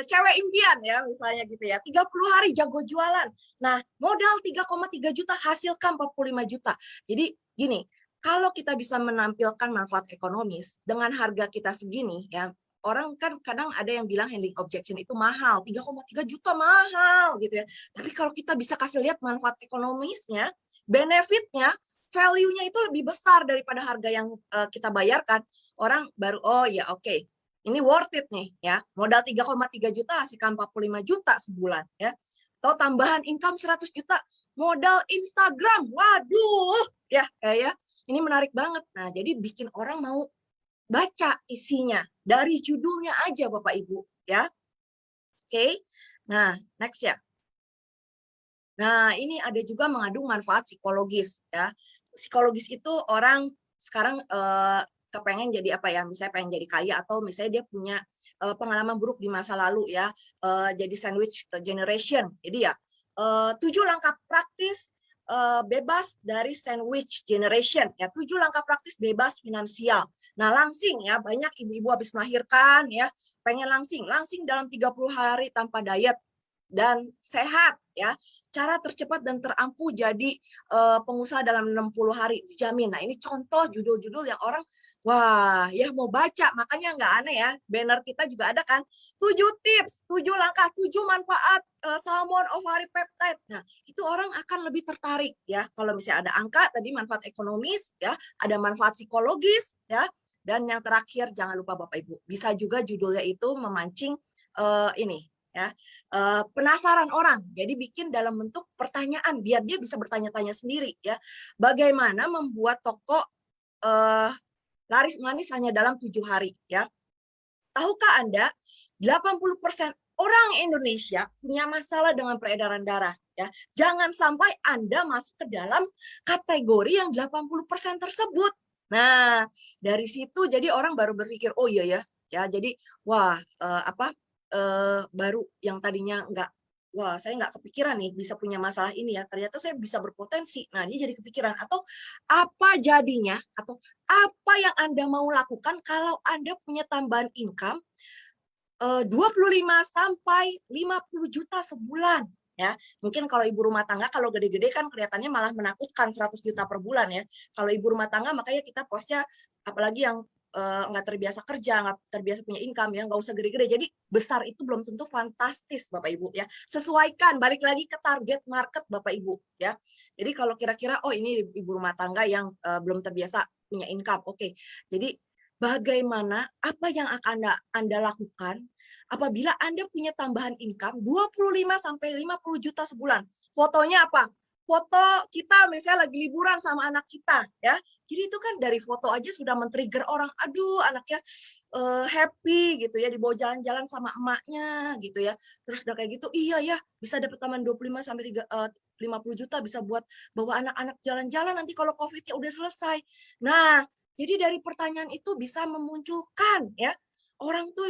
cewek impian ya, misalnya gitu ya. 30 hari jago jualan. Nah, modal 3,3 juta hasilkan 45 juta. Jadi gini, kalau kita bisa menampilkan manfaat ekonomis dengan harga kita segini ya, orang kan kadang ada yang bilang handling objection itu mahal, 3,3 juta mahal gitu ya. Tapi kalau kita bisa kasih lihat manfaat ekonomisnya, benefitnya, value-nya itu lebih besar daripada harga yang kita bayarkan, orang baru, oh ya oke, ini worth it nih ya. Modal 3,3 juta hasilkan 45 juta sebulan ya. Atau tambahan income 100 juta, modal Instagram. Waduh, ya kayak ini menarik banget. Nah, jadi bikin orang mau baca isinya dari judulnya aja Bapak Ibu ya. Oke. Nah, next ya. Nah, ini ada juga mengandung manfaat psikologis ya. Psikologis itu orang sekarang kepengen jadi apa ya, misalnya pengen jadi kaya, atau misalnya dia punya pengalaman buruk di masa lalu ya, jadi sandwich generation. Jadi ya 7 langkah praktis bebas dari sandwich generation ya, 7 langkah praktis bebas finansial. Nah, langsing ya, banyak ibu-ibu habis melahirkan ya, pengen langsing dalam 30 hari tanpa diet dan sehat ya. Cara tercepat dan terampuh jadi pengusaha dalam 60 hari dijamin. Nah, ini contoh judul-judul yang orang wah, ya mau baca, makanya nggak aneh ya, banner kita juga ada kan, 7 tips, 7 langkah, 7 manfaat salmon ovary peptide. Nah, itu orang akan lebih tertarik ya. Kalau misalnya ada angka, tadi manfaat ekonomis ya, ada manfaat psikologis ya, dan yang terakhir jangan lupa Bapak Ibu, bisa juga judulnya itu memancing ini ya, penasaran orang. Jadi bikin dalam bentuk pertanyaan, biar dia bisa bertanya-tanya sendiri ya. Bagaimana membuat toko laris manis hanya dalam 7 hari ya. Tahukah Anda 80% orang Indonesia punya masalah dengan peredaran darah ya. Jangan sampai Anda masuk ke dalam kategori yang 80% tersebut. Nah, dari situ jadi orang baru berpikir, oh iya ya. Ya, jadi wah baru yang tadinya wah saya nggak kepikiran nih bisa punya masalah ini ya, ternyata saya bisa berpotensi. Nah, dia jadi kepikiran. Atau apa jadinya, atau apa yang Anda mau lakukan kalau Anda punya tambahan income 25 sampai 50 juta sebulan ya. Mungkin kalau ibu rumah tangga, kalau gede-gede kan kelihatannya malah menakutkan 100 juta per bulan ya. Kalau ibu rumah tangga makanya kita postnya, apalagi yang nggak terbiasa kerja, nggak terbiasa punya income ya, nggak usah gede-gede. Jadi besar itu belum tentu fantastis Bapak Ibu ya. Sesuaikan, balik lagi ke target market Bapak Ibu ya. Jadi kalau kira-kira oh ini ibu rumah tangga yang belum terbiasa punya income, oke. Jadi bagaimana, apa yang akan Anda lakukan apabila Anda punya tambahan income 25 sampai 50 juta sebulan. fotonya apa? Foto kita misalnya lagi liburan sama anak kita, ya. Jadi itu kan dari foto aja sudah men-trigger orang, aduh anaknya happy gitu ya, dibawa jalan-jalan sama emaknya gitu ya. Terus udah kayak gitu, iya ya bisa dapat taman 25 sampai 50 juta bisa buat bawa anak-anak jalan-jalan nanti kalau COVID-nya udah selesai. Nah, jadi dari pertanyaan itu bisa memunculkan ya orang tuh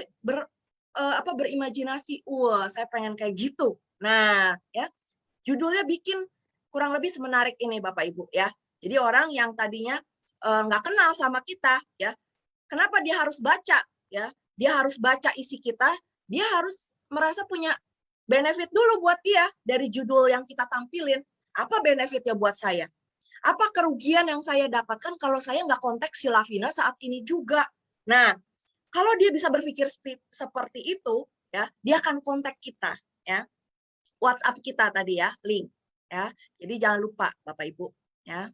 berimajinasi, wah saya pengen kayak gitu. Nah, ya judulnya bikin kurang lebih semenarik ini Bapak Ibu ya. Jadi orang yang tadinya nggak kenal sama kita ya, kenapa dia harus baca ya? Dia harus baca isi kita, dia harus merasa punya benefit dulu buat dia dari judul yang kita tampilin. Apa benefitnya buat saya? Apa kerugian yang saya dapatkan kalau saya nggak kontak si Lavina saat ini juga? Nah, kalau dia bisa berpikir seperti itu, ya, dia akan kontak kita, ya. WhatsApp kita tadi ya, link, ya. Jadi jangan lupa Bapak Ibu, ya.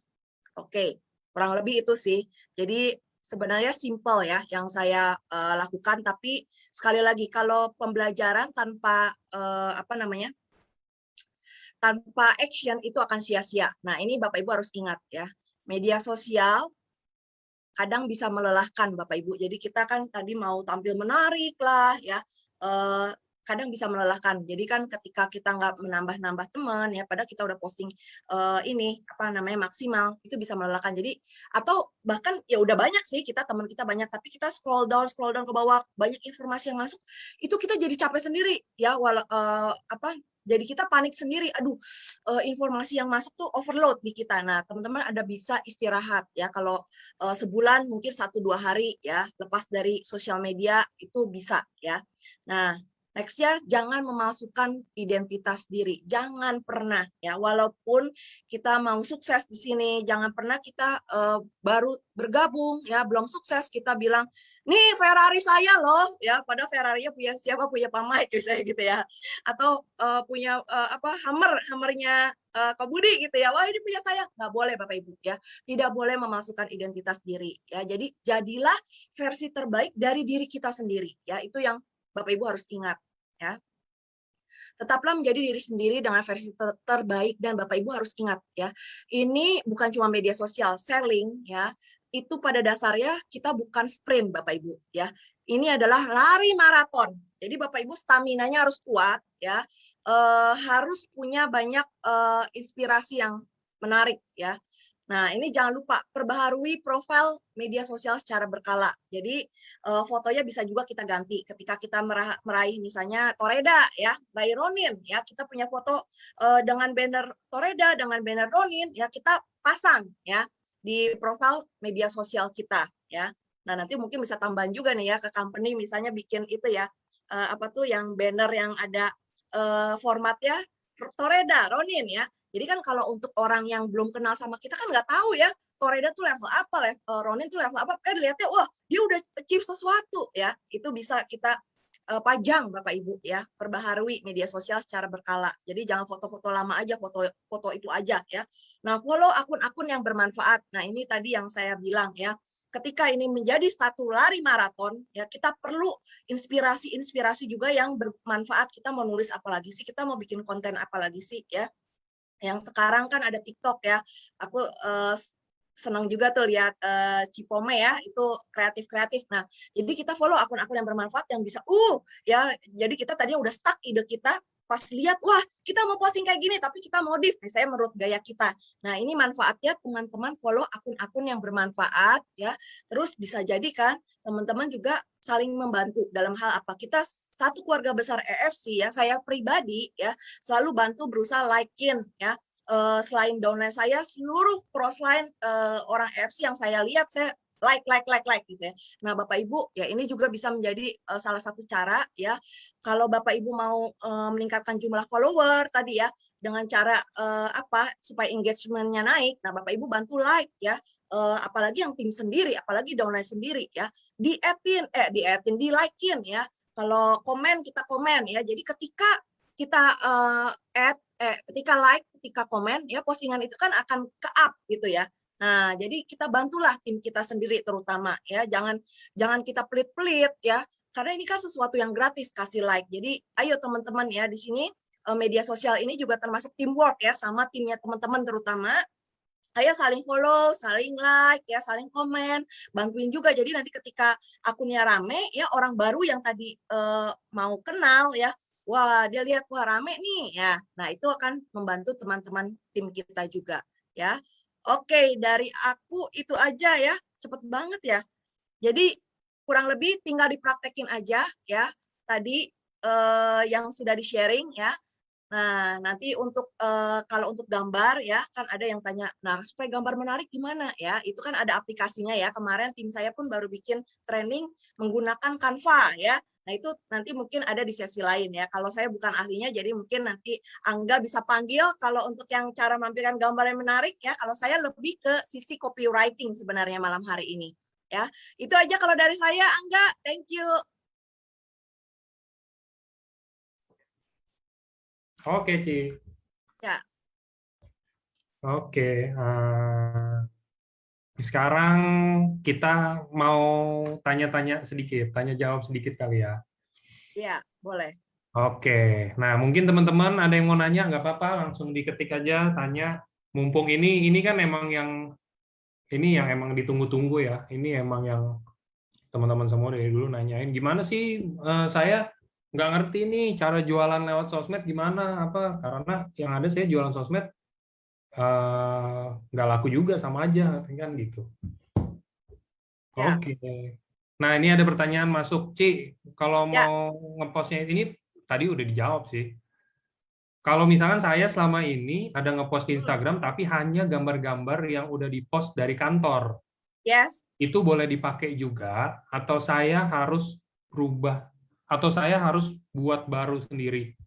Oke, kurang lebih itu sih. Jadi sebenarnya simple ya yang saya lakukan, tapi sekali lagi kalau pembelajaran tanpa tanpa action itu akan sia-sia. Nah, ini Bapak Ibu harus ingat ya. Media sosial kadang bisa melelahkan Bapak Ibu. Jadi kita kan tadi mau tampil menarik lah ya. Kadang bisa melelahkan. Jadi kan ketika kita nggak menambah-nambah teman ya, padahal kita udah posting maksimal, itu bisa melelahkan. Jadi atau bahkan ya udah banyak sih teman kita banyak, tapi kita scroll down ke bawah, banyak informasi yang masuk, itu kita jadi capek sendiri ya, jadi kita panik sendiri, aduh informasi yang masuk tuh overload di kita. Nah teman-teman ada bisa istirahat ya, kalau sebulan mungkin 1-2 hari ya, lepas dari sosial media itu bisa ya. Nah nextnya jangan memalsukan identitas diri, jangan pernah ya, walaupun kita mau sukses di sini, jangan pernah kita baru bergabung ya, belum sukses kita bilang, nih Ferrari saya loh ya, padahal Ferrarinya punya siapa, punya Pak Mike misalnya gitu ya, atau punya Hammernya Kak Budi gitu ya, wah ini punya saya, nggak boleh Bapak Ibu ya, tidak boleh memalsukan identitas diri ya, jadi jadilah versi terbaik dari diri kita sendiri ya, itu yang Bapak Ibu harus ingat ya. Tetaplah menjadi diri sendiri dengan versi terbaik, dan Bapak Ibu harus ingat ya. Ini bukan cuma media sosial, selling ya. Itu pada dasarnya kita bukan sprint Bapak Ibu ya. Ini adalah lari maraton. Jadi Bapak Ibu stamina-nya harus kuat ya. Harus punya banyak inspirasi yang menarik ya. Nah, ini jangan lupa perbaharui profil media sosial secara berkala. Jadi fotonya bisa juga kita ganti ketika kita meraih misalnya Toreda ya, meraih Ronin ya, kita punya foto dengan banner Toreda, dengan banner Ronin ya, kita pasang ya di profil media sosial kita ya. Nah, nanti mungkin bisa tambahan juga nih ya ke company, misalnya bikin itu ya, yang banner yang ada formatnya Toreda, Ronin ya. Jadi kan kalau untuk orang yang belum kenal sama kita kan nggak tahu ya, Toreda tuh level apa, Ronin tuh level apa, kan dilihatnya wah dia udah achieve sesuatu ya. Itu bisa kita pajang Bapak Ibu ya, perbaharui media sosial secara berkala. Jadi jangan foto-foto lama aja, foto itu aja ya. Nah, follow akun-akun yang bermanfaat. Nah, ini tadi yang saya bilang ya. Ketika ini menjadi satu lari maraton, ya kita perlu inspirasi juga yang bermanfaat. Kita mau nulis apa lagi sih? Kita mau bikin konten apa lagi sih ya? Yang sekarang kan ada TikTok ya, aku senang juga tuh lihat Cipome ya, itu kreatif. Nah, jadi kita follow akun-akun yang bermanfaat yang bisa, ya, jadi kita tadinya udah stuck ide kita, pas lihat, wah kita mau posting kayak gini, tapi kita modif, misalnya menurut gaya kita. Nah, ini manfaatnya teman-teman follow akun-akun yang bermanfaat ya, terus bisa jadi kan teman-teman juga saling membantu dalam hal apa, kita satu keluarga besar EFC ya, saya pribadi ya selalu bantu berusaha like-in ya, selain downline saya, seluruh crossline orang EFC yang saya lihat, saya like gitu ya. Nah, Bapak Ibu ya, ini juga bisa menjadi salah satu cara ya, kalau Bapak Ibu mau meningkatkan jumlah follower tadi ya, dengan cara supaya engagement-nya naik. Nah, Bapak Ibu bantu like ya, apalagi yang tim sendiri, apalagi downline sendiri ya, di like-in ya. Kalau komen, kita komen ya. Jadi ketika kita ketika like, ketika komen ya, postingan itu kan akan ke-up gitu ya. Nah, jadi kita bantulah tim kita sendiri terutama ya. Jangan kita pelit-pelit ya. Karena ini kan sesuatu yang gratis, kasih like. Jadi ayo teman-teman ya, di sini media sosial ini juga termasuk teamwork ya, sama timnya teman-teman terutama. Saya saling follow, saling like, ya, saling komen, bantuin juga. Jadi nanti ketika akunnya rame, ya orang baru yang tadi mau kenal, ya, wah dia lihat wah rame nih, ya. Nah itu akan membantu teman-teman tim kita juga, ya. Oke, dari aku itu aja ya, cepet banget ya. Jadi kurang lebih tinggal dipraktekin aja, ya. Tadi yang sudah di-sharing ya. Nah, nanti untuk kalau untuk gambar ya, kan ada yang tanya, nah supaya gambar menarik gimana ya? Itu kan ada aplikasinya ya. Kemarin tim saya pun baru bikin training menggunakan Canva ya. Nah, itu nanti mungkin ada di sesi lain ya. Kalau saya bukan ahlinya, jadi mungkin nanti Angga bisa panggil kalau untuk yang cara menampilkan gambar yang menarik ya. Kalau saya lebih ke sisi copywriting sebenarnya malam hari ini ya. Itu aja kalau dari saya, Angga. Thank you. Oke, Ci. Ya. Oke. Sekarang kita mau tanya-tanya sedikit, tanya jawab sedikit kali ya. Ya, boleh. Oke. Nah, mungkin teman-teman ada yang mau nanya, nggak apa-apa, langsung diketik aja, tanya. Mumpung ini kan emang yang emang ditunggu-tunggu ya. Ini emang yang teman-teman semua dari dulu nanyain, gimana sih saya nggak ngerti nih cara jualan lewat sosmed gimana, apa, karena yang ada saya jualan sosmed nggak laku juga, sama aja kan gitu. Ya. Oke. Nah, ini ada pertanyaan masuk, Ci. Kalau Ya. mau ngepostnya ini tadi udah dijawab sih. Kalau misalkan saya selama ini ada ngepost di Hmm. Instagram tapi hanya gambar-gambar yang udah dipost dari kantor, Yes. itu boleh dipakai juga atau saya harus berubah atau saya harus buat baru sendiri?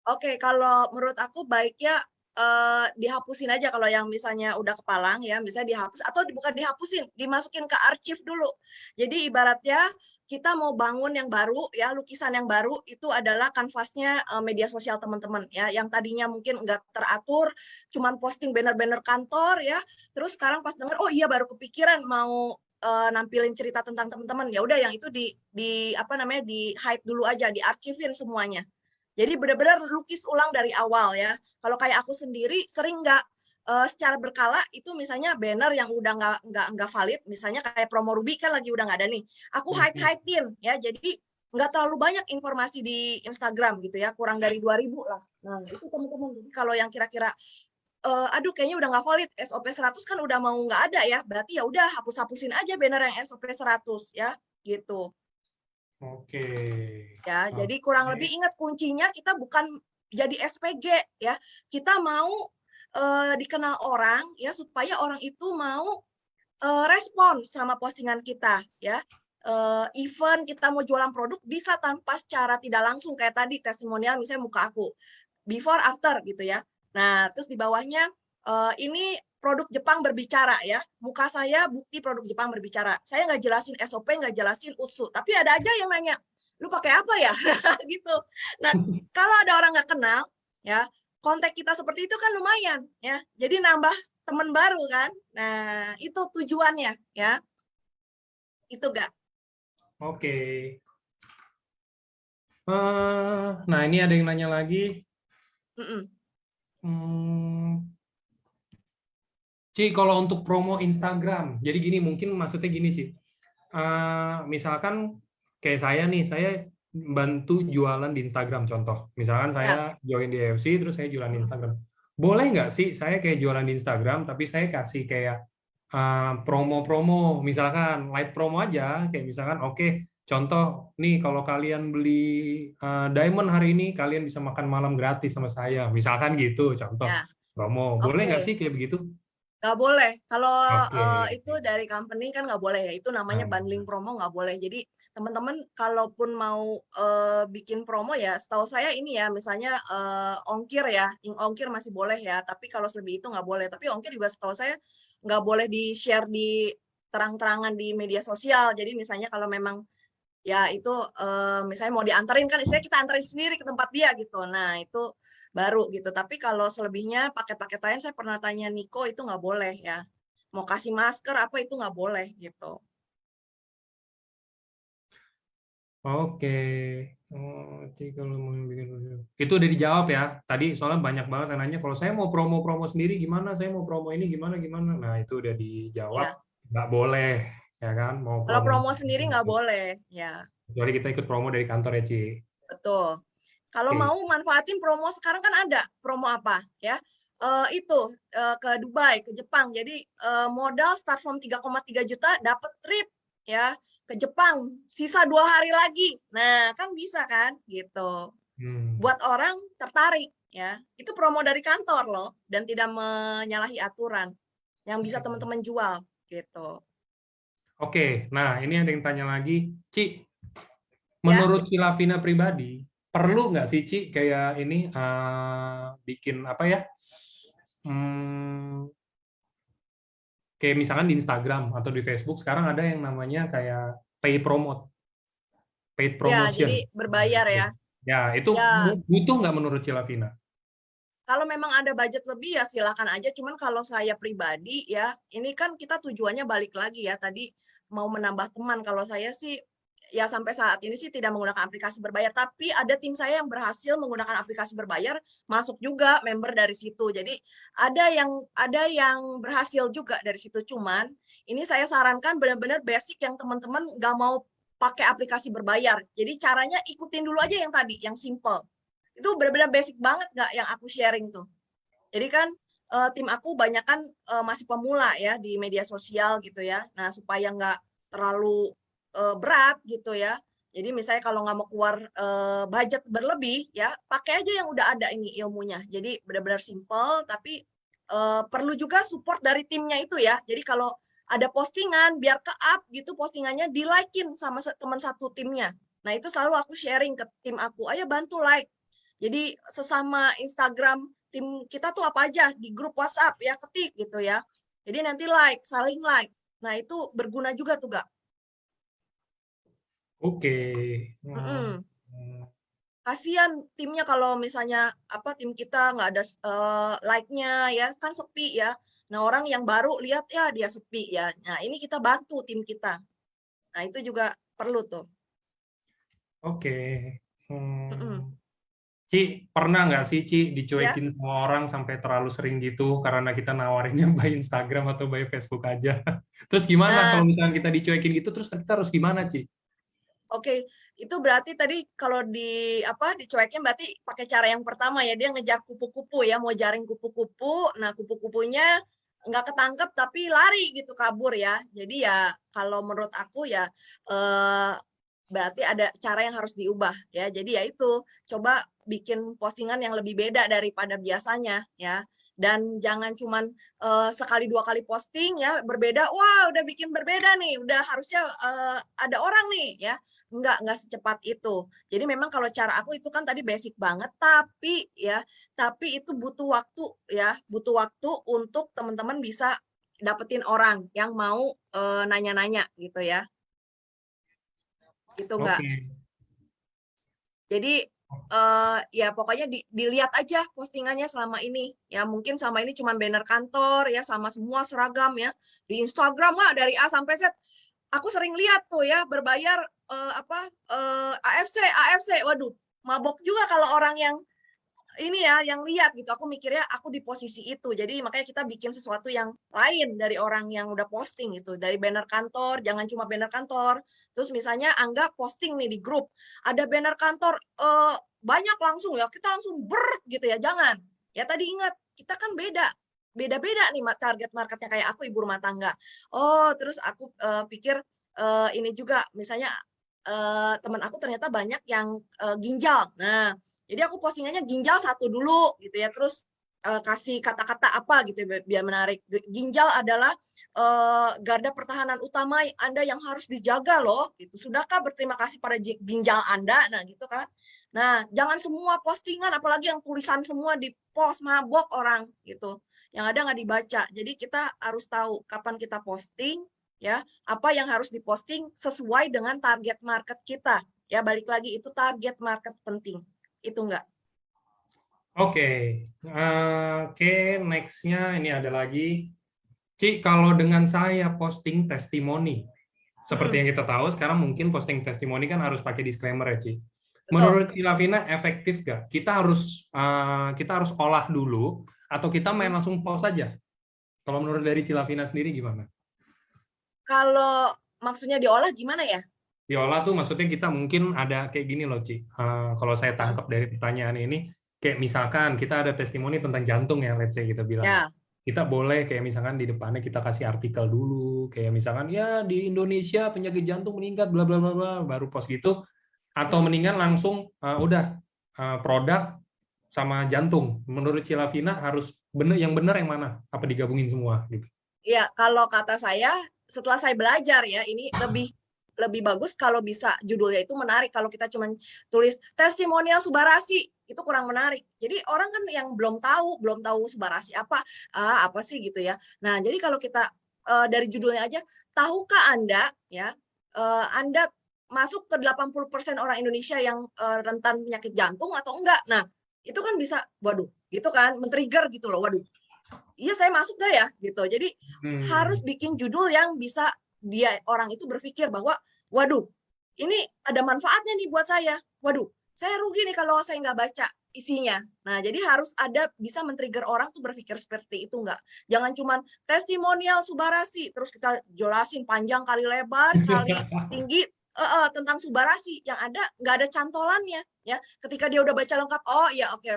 Oke, kalau menurut aku baiknya dihapusin aja kalau yang misalnya udah kepalang ya, misalnya dihapus atau bukan dihapusin, dimasukin ke arsip dulu. Jadi ibaratnya kita mau bangun yang baru ya, lukisan yang baru itu adalah kanvasnya media sosial teman-teman ya, yang tadinya mungkin nggak teratur, cuman posting banner-banner kantor ya, terus sekarang pas denger, oh iya baru kepikiran mau nampilin cerita tentang teman-teman, ya udah yang itu di apa namanya di hide dulu aja, diarsipin semuanya. Jadi benar-benar lukis ulang dari awal ya. Kalau kayak aku sendiri sering nggak secara berkala itu misalnya banner yang udah nggak valid, misalnya kayak promo Ruby kan lagi udah nggak ada nih. Aku hide-hidein ya. Jadi nggak terlalu banyak informasi di Instagram gitu ya, kurang dari 2000 lah. Nah itu teman-teman. Jadi kalau yang kira-kira aduh kayaknya udah nggak valid, SOP 100 kan udah mau nggak ada ya, berarti ya udah hapus-hapusin aja banner yang SOP 100 ya gitu. Oke. Ya, jadi kurang lebih Oke. ingat kuncinya kita bukan jadi SPG ya. Kita mau dikenal orang ya supaya orang itu mau respon sama postingan kita ya. Even kita mau jualan produk bisa tanpa secara tidak langsung kayak tadi testimonial misalnya muka aku before after gitu ya. Nah, terus di bawahnya ini produk Jepang berbicara ya. Muka saya bukti produk Jepang berbicara. Saya nggak jelasin SOP, nggak jelasin UTSU. Tapi ada aja yang nanya, lu pakai apa ya? gitu. Nah, kalau ada orang nggak kenal, ya kontak kita seperti itu kan lumayan ya. Jadi nambah teman baru kan. Nah, itu tujuannya ya. Itu gak? Oke. Nah, ini ada yang nanya lagi. Mm-mm. Hmm, Ci, kalau untuk promo Instagram, jadi gini, mungkin maksudnya gini, Ci. Misalkan kayak saya nih, saya bantu jualan di Instagram, contoh. Misalkan Ya. saya join di EFC, terus saya jualan di Instagram. Boleh nggak sih saya kayak jualan di Instagram, tapi saya kasih kayak promo-promo, misalkan light promo aja, kayak misalkan, oke, contoh nih, kalau kalian beli diamond hari ini, kalian bisa makan malam gratis sama saya, misalkan gitu, contoh Ya. promo. Boleh nggak Oke. sih kayak begitu? Nggak boleh. Kalau Oke. itu dari company kan nggak boleh ya. Itu namanya bundling Nah, promo nggak boleh. Jadi teman-teman kalaupun mau bikin promo ya, setahu saya ini ya, misalnya ongkir ya, ongkir masih boleh ya. Tapi kalau lebih itu nggak boleh. Tapi ongkir juga setahu saya nggak boleh di-share di terang-terangan di media sosial. Jadi misalnya kalau memang ya itu misalnya mau diantarin kan istilahnya kita antarin sendiri ke tempat dia gitu. Nah, itu baru gitu. Tapi kalau selebihnya paket-paket lain saya pernah tanya Niko itu nggak boleh ya. Mau kasih masker apa itu nggak boleh gitu. Oke. Oh, Ci, kalau mau bikin itu udah dijawab ya. Tadi soalnya banyak banget yang nanya kalau saya mau promo-promo sendiri gimana, saya mau promo ini gimana gimana. Nah, itu udah dijawab. Ya, Nggak boleh, ya kan? Mau kalau promo promo sendiri nggak boleh, ya kecuali kita ikut promo dari kantor ya, Ci. betul. Kalau Oke. mau manfaatin promo sekarang kan ada promo apa ya? Itu ke Dubai, ke Jepang. Jadi modal start from 3,3 juta dapat trip ya ke Jepang. Sisa 2 hari lagi. Nah kan bisa kan gitu. Hmm. Buat orang tertarik ya. Itu promo dari kantor loh dan tidak menyalahi aturan yang bisa Oke. teman-teman jual gitu. Oke. Nah, ini ada yang tanya lagi, Ci. Ya, Menurut Lavina pribadi, perlu nggak sih, Ci, kayak ini bikin apa ya? Hmm, kayak misalkan di Instagram atau di Facebook sekarang ada yang namanya kayak paid ya promotion. jadi berbayar ya. Ya, itu Ya, butuh nggak menurut Cilavina? kalau memang ada budget lebih ya silakan aja. Cuman kalau saya pribadi ya, ini kan kita tujuannya balik lagi ya. Tadi mau menambah teman. Kalau saya sih ya sampai saat ini sih tidak menggunakan aplikasi berbayar. Tapi ada tim saya yang berhasil menggunakan aplikasi berbayar, masuk juga member dari situ. Jadi ada yang berhasil juga dari situ. Cuman ini saya sarankan benar-benar basic yang teman-teman nggak mau pakai aplikasi berbayar. Jadi caranya ikutin dulu aja yang tadi, yang simple itu benar-benar basic banget nggak yang aku sharing tuh. Jadi kan tim aku banyak kan masih pemula ya di media sosial gitu ya. Nah supaya nggak terlalu berat gitu ya. Jadi misalnya kalau nggak mau keluar budget berlebih ya, pakai aja yang udah ada ini ilmunya. Jadi benar-benar simple, tapi perlu juga support dari timnya itu ya. Jadi kalau ada postingan, biar ke up gitu postingannya di like-in sama teman satu timnya. Nah itu selalu aku sharing ke tim aku, ayo bantu like. Jadi sesama Instagram tim kita tuh apa aja di grup WhatsApp ya ketik gitu ya. Jadi nanti like, saling like. Nah itu berguna juga tuh Gak. Oke. Mm-mm. Hmm. Kasian timnya kalau misalnya apa tim kita nggak ada like-nya ya kan sepi ya. Nah orang yang baru lihat ya dia sepi ya. Nah ini kita bantu tim kita. Nah itu juga perlu tuh. Oke. Mm-mm. Hmm. Ci, pernah nggak sih, Ci, Ya, dicuekin sama orang sampai terlalu sering gitu karena kita nawarinnya by Instagram atau by Facebook aja? Terus gimana nah kalau misalnya kita dicuekin gitu, terus kita harus gimana, Ci? oke, itu berarti tadi kalau di apa dicuekin berarti pakai cara yang pertama ya dia ngejar kupu-kupu ya mau jaring kupu-kupu. Nah kupu-kupunya nggak ketangkep tapi lari gitu kabur ya. Jadi ya kalau menurut aku ya eh, berarti ada cara yang harus diubah ya. Jadi ya itu coba bikin postingan yang lebih beda daripada biasanya ya. Dan jangan cuman sekali dua kali posting ya berbeda. Wah udah bikin berbeda nih, udah harusnya ada orang nih ya nggak secepat itu. Jadi memang kalau cara aku itu kan tadi basic banget, tapi itu butuh waktu ya, butuh waktu untuk teman-teman bisa dapetin orang yang mau nanya-nanya gitu ya. Gitu enggak. Oke. Jadi ya pokoknya dilihat aja postingannya selama ini. Ya mungkin sama ini cuma banner kantor ya sama semua seragam ya. Di Instagram mah dari A sampai Z aku sering lihat tuh ya berbayar AFC. Waduh, mabok juga kalau orang yang ini ya yang lihat gitu. Aku mikirnya aku di posisi itu. Jadi makanya kita bikin sesuatu yang lain dari orang yang udah posting itu. Dari banner kantor, jangan cuma banner kantor. Terus misalnya anggap posting nih di grup, ada banner kantor banyak langsung ya, kita langsung gitu ya. Jangan. Ya tadi ingat, kita kan beda-beda nih target marketnya kayak aku ibu rumah tangga. Oh, terus aku pikir ini juga misalnya teman aku ternyata banyak yang ginjal. Nah, jadi aku postingannya ginjal satu dulu gitu ya, terus kasih kata-kata apa gitu ya, biar menarik. Ginjal adalah garda pertahanan utama Anda yang harus dijaga loh. Gitu. Sudahkah berterima kasih pada ginjal Anda? Nah gitu kan. Nah jangan semua postingan, apalagi yang tulisan semua di post mabok orang gitu. Yang ada nggak dibaca. Jadi kita harus tahu kapan kita posting, ya apa yang harus diposting sesuai dengan target market kita. Ya balik lagi itu target market penting. Itu enggak. Oke. Oke, next-nya ini ada lagi. Ci, kalau dengan saya posting testimoni, seperti yang kita tahu sekarang mungkin posting testimoni kan harus pakai disclaimer ya, Ci. Betul. Menurut Cilavina efektif nggak? Kita harus olah dulu atau kita main langsung post saja? Kalau menurut dari Cilavina sendiri gimana? Kalau maksudnya diolah gimana ya? Diolah tuh maksudnya kita mungkin ada kayak gini loh, Ci. Kalau saya tangkap dari pertanyaan ini, kayak misalkan kita ada testimoni tentang jantung ya, let's say kita bilang. Ya, Kita boleh kayak misalkan di depannya kita kasih artikel dulu, kayak misalkan ya di Indonesia penyakit jantung meningkat bla bla bla bla, baru post gitu. Atau mendingan langsung udah produk sama jantung. Menurut Cilavina harus yang benar yang mana? Apa digabungin semua gitu? ya, kalau kata saya setelah saya belajar ya, ini lebih bagus kalau bisa judulnya itu menarik. Kalau kita cuma tulis testimonial Subarasi, itu kurang menarik. Jadi orang kan yang belum tahu Subarasi apa sih gitu ya. Nah, jadi kalau kita dari judulnya aja, tahukah Anda ya, Anda masuk ke 80% orang Indonesia yang rentan penyakit jantung atau enggak? Nah, itu kan bisa, waduh, gitu kan, men-trigger gitu loh, waduh. Iya, saya masuk dah ya gitu. Jadi harus bikin judul yang bisa orang itu berpikir bahwa waduh, ini ada manfaatnya nih buat saya. Waduh, saya rugi nih kalau saya nggak baca isinya. Nah, jadi harus ada bisa men-trigger orang tuh berpikir seperti itu nggak. Jangan cuman testimonial Subarasi terus kita jelasin panjang kali lebar kali tinggi tentang Subarasi, yang ada nggak ada cantolannya ya. Ketika dia udah baca lengkap, oh ya oke,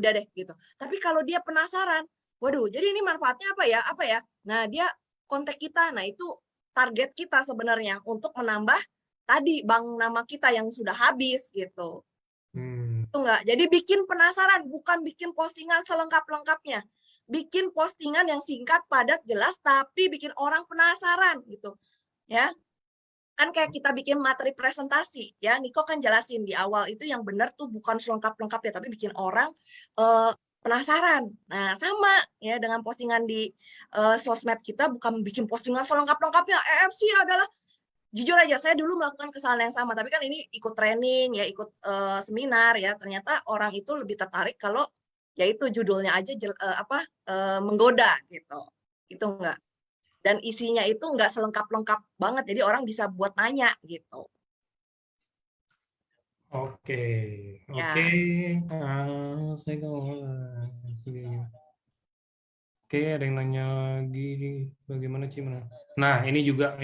udah deh gitu. Tapi kalau dia penasaran, waduh, jadi ini manfaatnya apa ya? Apa ya? Nah, dia kontak kita. Nah, itu target kita sebenarnya untuk menambah tadi bank nama kita yang sudah habis gitu. Itu enggak. Jadi bikin penasaran, bukan bikin postingan selengkap-lengkapnya. Bikin postingan yang singkat, padat, jelas, tapi bikin orang penasaran gitu. Ya. Kan kayak kita bikin materi presentasi, ya. Niko kan jelasin di awal itu yang benar tuh bukan selengkap-lengkapnya, tapi bikin orang penasaran. Nah, sama ya dengan postingan di sosmed kita, bukan bikin postingan selengkap-lengkapnya. EFC adalah, jujur aja, saya dulu melakukan kesalahan yang sama, tapi kan ini ikut training, ya ikut seminar, ya ternyata orang itu lebih tertarik kalau ya itu judulnya aja menggoda gitu. Itu enggak. Dan isinya itu enggak selengkap-lengkap banget, jadi orang bisa buat nanya gitu. Oke, oke. Ya, Saya Oke, ada yang nanya lagi, bagaimana Ci? Nah, ini juga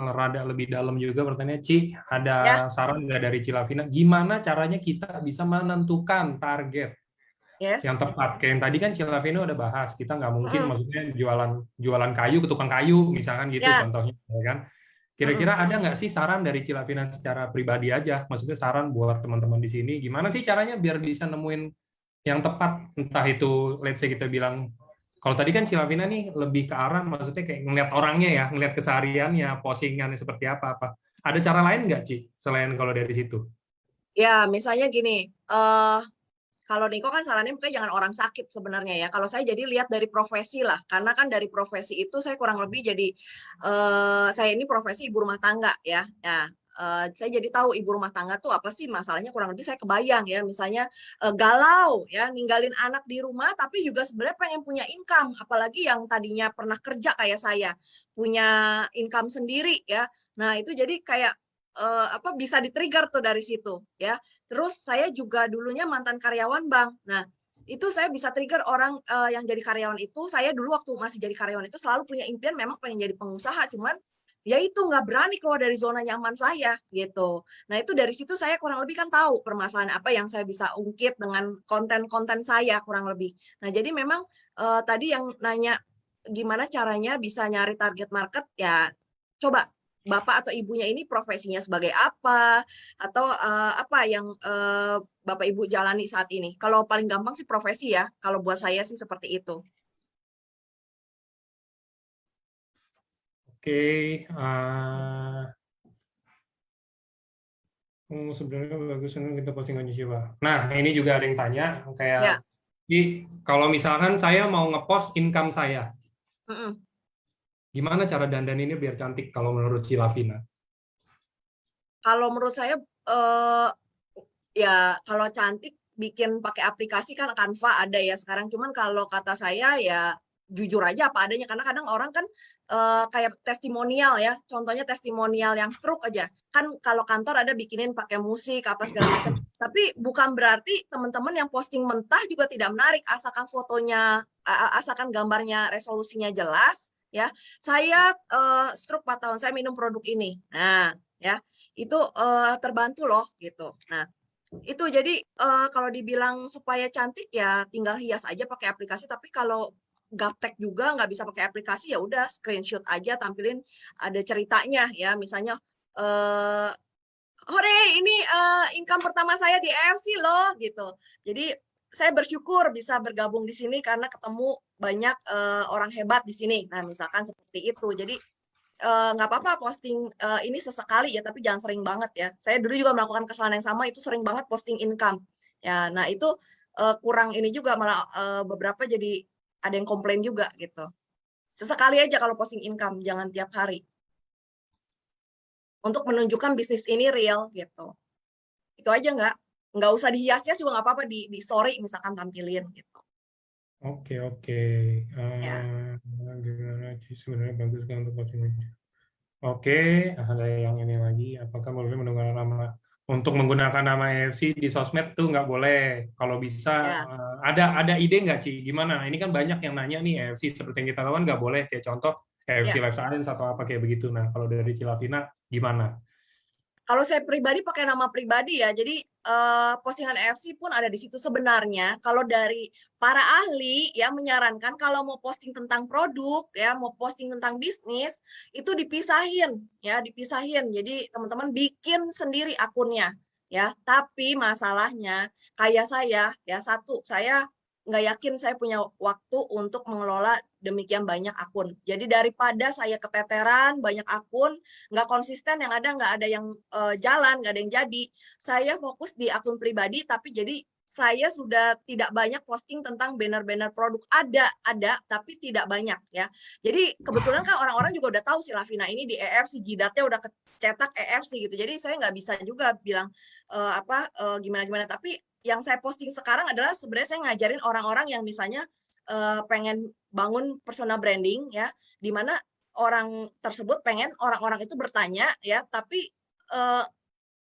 rada lebih dalam juga pertanyaan Ci. ya, Ada saran nggak dari Cilavina? Gimana caranya kita bisa menentukan target yes. yang tepat? Kayak yang tadi kan Cilavina udah bahas, kita nggak mungkin maksudnya jualan kayu ke tukang kayu, misalkan gitu Ya, contohnya, ya kan? Kira-kira ada nggak sih saran dari Cilavina secara pribadi aja? Maksudnya saran buat teman-teman di sini, gimana sih caranya biar bisa nemuin yang tepat? Entah itu, let's say kita bilang, kalau tadi kan Cilavina nih lebih ke arah, maksudnya kayak ngeliat orangnya ya, ngeliat kesehariannya, postingannya seperti apa. Ada cara lain nggak, Ci, selain kalau dari situ? ya, misalnya gini, kalau Niko kan sarannya mungkin jangan orang sakit sebenarnya ya. Kalau saya jadi lihat dari profesi lah, karena kan dari profesi itu saya kurang lebih jadi saya ini profesi ibu rumah tangga ya. Ya, saya jadi tahu ibu rumah tangga tuh apa sih masalahnya, kurang lebih saya kebayang ya. Misalnya galau ya, ninggalin anak di rumah, tapi juga sebenarnya pengen punya income, apalagi yang tadinya pernah kerja kayak saya, punya income sendiri ya. Nah itu jadi kayak bisa di-trigger tuh dari situ ya. Terus saya juga dulunya mantan karyawan bank. Nah, itu saya bisa trigger orang yang jadi karyawan itu. Saya dulu waktu masih jadi karyawan itu selalu punya impian memang pengen jadi pengusaha, cuman ya itu nggak berani keluar dari zona nyaman saya gitu. Nah, itu dari situ saya kurang lebih kan tahu permasalahan apa yang saya bisa ungkit dengan konten-konten saya kurang lebih. Nah, jadi memang tadi yang nanya gimana caranya bisa nyari target market, ya coba bapak atau ibunya ini profesinya sebagai apa, atau apa yang bapak ibu jalani saat ini. Kalau paling gampang sih profesi ya, kalau buat saya sih seperti itu. Oke, sebenarnya bagus kita postingannya siapa. Nah, ini juga ada yang tanya, Ya. kayak, kalau misalkan saya mau ngepost income saya, gimana cara dandaninnya biar cantik kalau menurut si Lavina? Kalau menurut saya ya kalau cantik bikin pakai aplikasi kan Canva ada ya sekarang. Cuman kalau kata saya ya jujur aja apa adanya, karena kadang orang kan kayak testimonial ya, contohnya testimonial yang stroke aja kan, kalau kantor ada bikinin pakai musik apa segala macam, tapi bukan berarti teman-teman yang posting mentah juga tidak menarik, asalkan fotonya, asalkan gambarnya resolusinya jelas ya. Saya stroke 4 tahun, saya minum produk ini, nah ya itu terbantu loh gitu. Nah itu jadi kalau dibilang supaya cantik ya tinggal hias aja pakai aplikasi, tapi kalau gaptek juga nggak bisa pakai aplikasi, ya udah screenshot aja, tampilin ada ceritanya ya, misalnya hore ini income pertama saya di EFC loh gitu. Jadi saya bersyukur bisa bergabung di sini karena ketemu banyak orang hebat di sini. Nah misalkan seperti itu. Jadi nggak apa-apa posting ini sesekali ya, tapi jangan sering banget ya. Saya dulu juga melakukan kesalahan yang sama, itu sering banget posting income. Ya, nah itu kurang ini juga, malah beberapa jadi ada yang komplain juga gitu. Sesekali aja kalau posting income, jangan tiap hari. Untuk menunjukkan bisnis ini real gitu. Itu aja nggak usah dihias-hias juga nggak apa-apa, di story misalkan tampilin gitu. Oke. Ya. Gimana sih sebenarnya bagus kan untuk posting? Oke, ada yang ini lagi. Apakah boleh menggunakan nama EFC di sosmed tuh nggak boleh? Kalau bisa, Ya. ada ide nggak, Ci? Gimana? Ini kan banyak yang nanya nih, EFC seperti yang kita tahu kan nggak boleh. Kayak contoh EFC Ya. Life Science atau apa kayak begitu. Nah, kalau dari Cilavina gimana? Kalau saya pribadi pakai nama pribadi ya, jadi postingan EFC pun ada di situ sebenarnya. Kalau dari para ahli ya menyarankan kalau mau posting tentang produk ya, mau posting tentang bisnis itu dipisahin ya, dipisahin. Jadi teman-teman bikin sendiri akunnya ya. Tapi masalahnya kayak saya ya, satu, saya nggak yakin saya punya waktu untuk mengelola demikian banyak akun. Jadi daripada saya keteteran banyak akun, nggak konsisten, yang ada nggak ada yang jalan, nggak ada yang jadi. Saya fokus di akun pribadi, tapi jadi saya sudah tidak banyak posting tentang banner-banner produk. Ada, tapi tidak banyak ya. Jadi kebetulan kan orang-orang juga udah tahu si Lavina ini di EFC, jidatnya udah kecetak EFC gitu. Jadi saya nggak bisa juga bilang gimana-gimana. Tapi yang saya posting sekarang adalah sebenarnya saya ngajarin orang-orang yang misalnya pengen bangun personal branding ya, di mana orang tersebut pengen orang-orang itu bertanya ya, tapi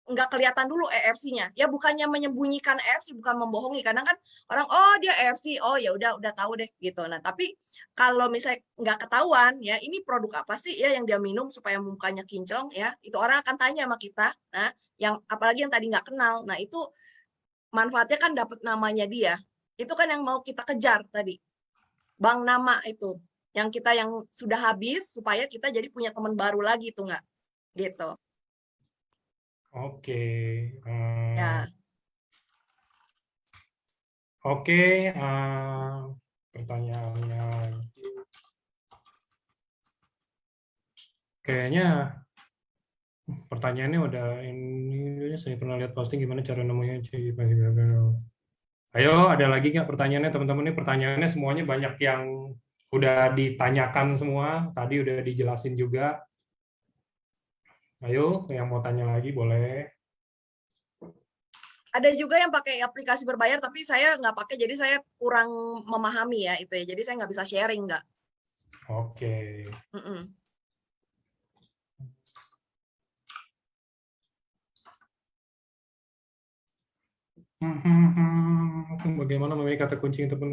nggak kelihatan dulu EFC-nya. Ya bukannya menyembunyikan EFC, bukan membohongi. Kadang kan orang, oh dia EFC, oh ya udah tahu deh gitu. Nah tapi kalau misalnya nggak ketahuan ya, ini produk apa sih ya yang dia minum supaya mukanya kinclong ya, itu orang akan tanya sama kita. Nah yang apalagi yang tadi nggak kenal, nah itu manfaatnya kan dapat namanya dia. Itu kan yang mau kita kejar tadi. Bank nama itu. Yang kita yang sudah habis supaya kita jadi punya teman baru lagi tuh nggak? Gitu. Oke. Ya. Oke. Pertanyaannya kayaknya pertanyaannya udah ini, saya pernah lihat posting gimana cara nemunya, Ci. Ayo, ada lagi nggak pertanyaannya, teman-teman? Ini pertanyaannya semuanya banyak yang udah ditanyakan semua, tadi udah dijelasin juga. Ayo, yang mau tanya lagi boleh. Ada juga yang pakai aplikasi berbayar, tapi saya nggak pakai, jadi saya kurang memahami ya itu ya. Jadi saya nggak bisa sharing nggak. Oke. Bagaimana memilih kata kunci untuk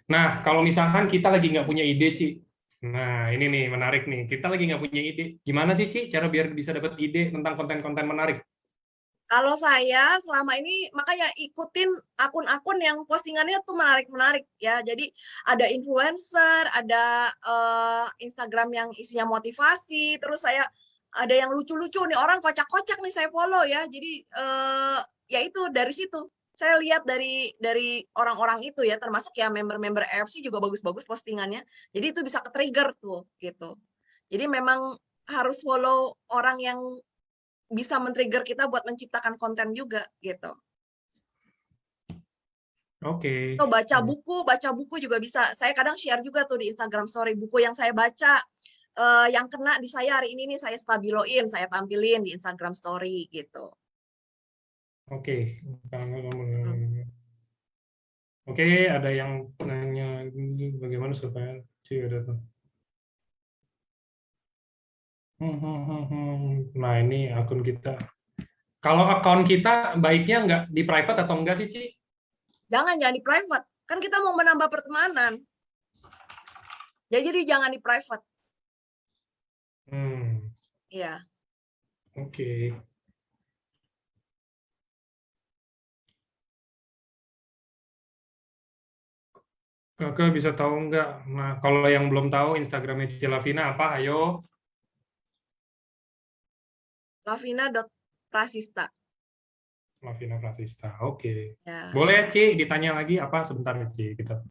Nah, kalau misalkan kita lagi nggak punya ide, Ci. Nah, ini nih menarik nih. Kita lagi nggak punya ide. Gimana sih, Ci, cara biar bisa dapat ide tentang konten-konten menarik? Kalau saya selama ini makanya ikutin akun-akun yang postingannya tuh menarik-menarik ya. Jadi ada influencer, ada Instagram yang isinya motivasi, terus saya ada yang lucu-lucu nih, orang kocak-kocak nih saya follow ya. Jadi ya itu dari situ. Saya lihat dari orang-orang itu ya, termasuk ya member-member EFC juga bagus-bagus postingannya. Jadi itu bisa ke-trigger tuh gitu. Jadi memang harus follow orang yang bisa men-trigger kita buat menciptakan konten juga gitu. Oke. Atau baca buku juga bisa. Saya kadang share juga tuh di Instagram Story buku yang saya baca, yang kena di saya hari ini nih saya stabiloin, saya tampilin di Instagram Story gitu. Oke. Oke, ada yang nanya ini bagaimana supaya ada tuh. Nah, ini akun kita. Kalau akun kita baiknya nggak di private atau enggak sih, Ci? Jangan di private. Kan kita mau menambah pertemanan. Ya, jadi jangan di private. Iya. Oke. Kakak bisa tahu nggak? Nah, kalau yang belum tahu Instagramnya Cilavina apa? Ayo. Lavina.prasista. Lavina Prasista. Oke. Ya. Boleh, Ci, ditanya lagi apa sebentar, Ci, kita.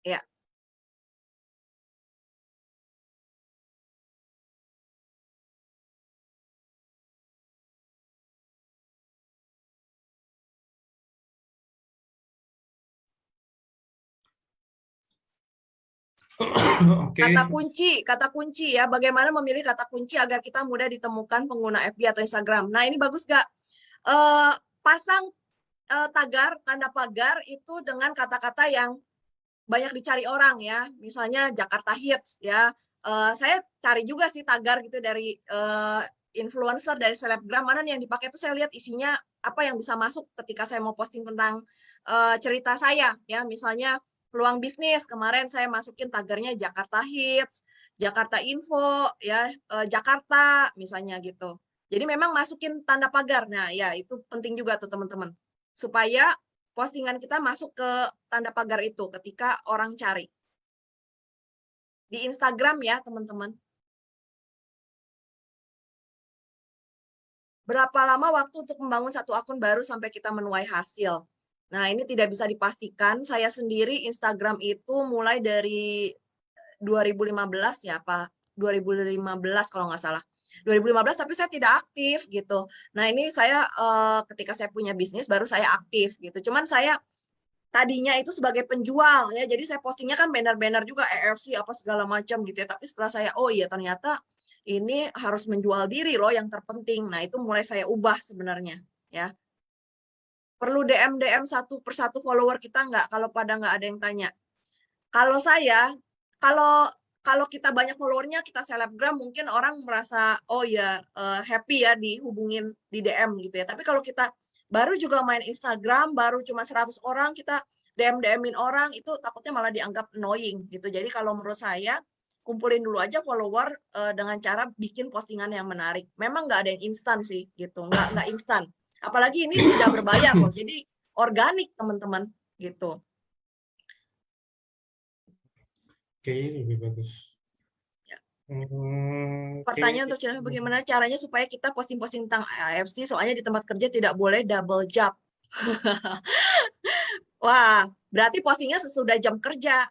Ya. Oke. Kata kunci ya, bagaimana memilih kata kunci agar kita mudah ditemukan pengguna FB atau Instagram. Nah, ini bagus nggak? Pasang tagar, tanda pagar itu dengan kata-kata yang banyak dicari orang ya, misalnya Jakarta Hits ya. Saya cari juga sih tagar gitu dari influencer, dari selebgram, mana nih yang dipakai tuh saya lihat isinya apa yang bisa masuk ketika saya mau posting tentang cerita saya ya, misalnya peluang bisnis, kemarin saya masukin tagarnya Jakarta Hits, Jakarta Info ya, Jakarta misalnya gitu. Jadi memang masukin tanda pagar. Nah, ya itu penting juga tuh teman-teman. Supaya postingan kita masuk ke tanda pagar itu ketika orang cari. Di Instagram ya, teman-teman. Berapa lama waktu untuk membangun satu akun baru sampai kita menuai hasil? Nah, ini tidak bisa dipastikan. Saya sendiri Instagram itu mulai dari 2015 ya, Pak. 2015 kalau nggak salah. 2015 tapi saya tidak aktif gitu. Nah, ini saya ketika saya punya bisnis baru saya aktif gitu. Cuman saya tadinya itu sebagai penjual ya, jadi saya postingnya kan banner-banner juga EFC apa segala macam gitu ya, tapi setelah saya oh iya ternyata ini harus menjual diri loh yang terpenting. Nah, itu mulai saya ubah sebenarnya ya. Perlu DM satu persatu follower kita nggak, kalau pada nggak ada yang tanya. Kalau saya, kalau kalau kita banyak followernya, kita selebgram, mungkin orang merasa oh ya happy ya dihubungin di DM gitu ya. Tapi kalau kita baru juga main Instagram, baru cuma 100 orang, kita DM-DM-in orang, itu takutnya malah dianggap annoying gitu. Jadi kalau menurut saya, kumpulin dulu aja follower dengan cara bikin postingan yang menarik. Memang nggak ada yang instan sih gitu, nggak instan. Apalagi ini tidak berbayar loh, jadi organik teman-teman gitu. Oke, lebih bagus. Ya. Oke. Pertanyaan untuk channel bagaimana caranya supaya kita posting-posting tentang AFC, soalnya di tempat kerja tidak boleh double job. Wah, berarti postingnya sesudah jam kerja.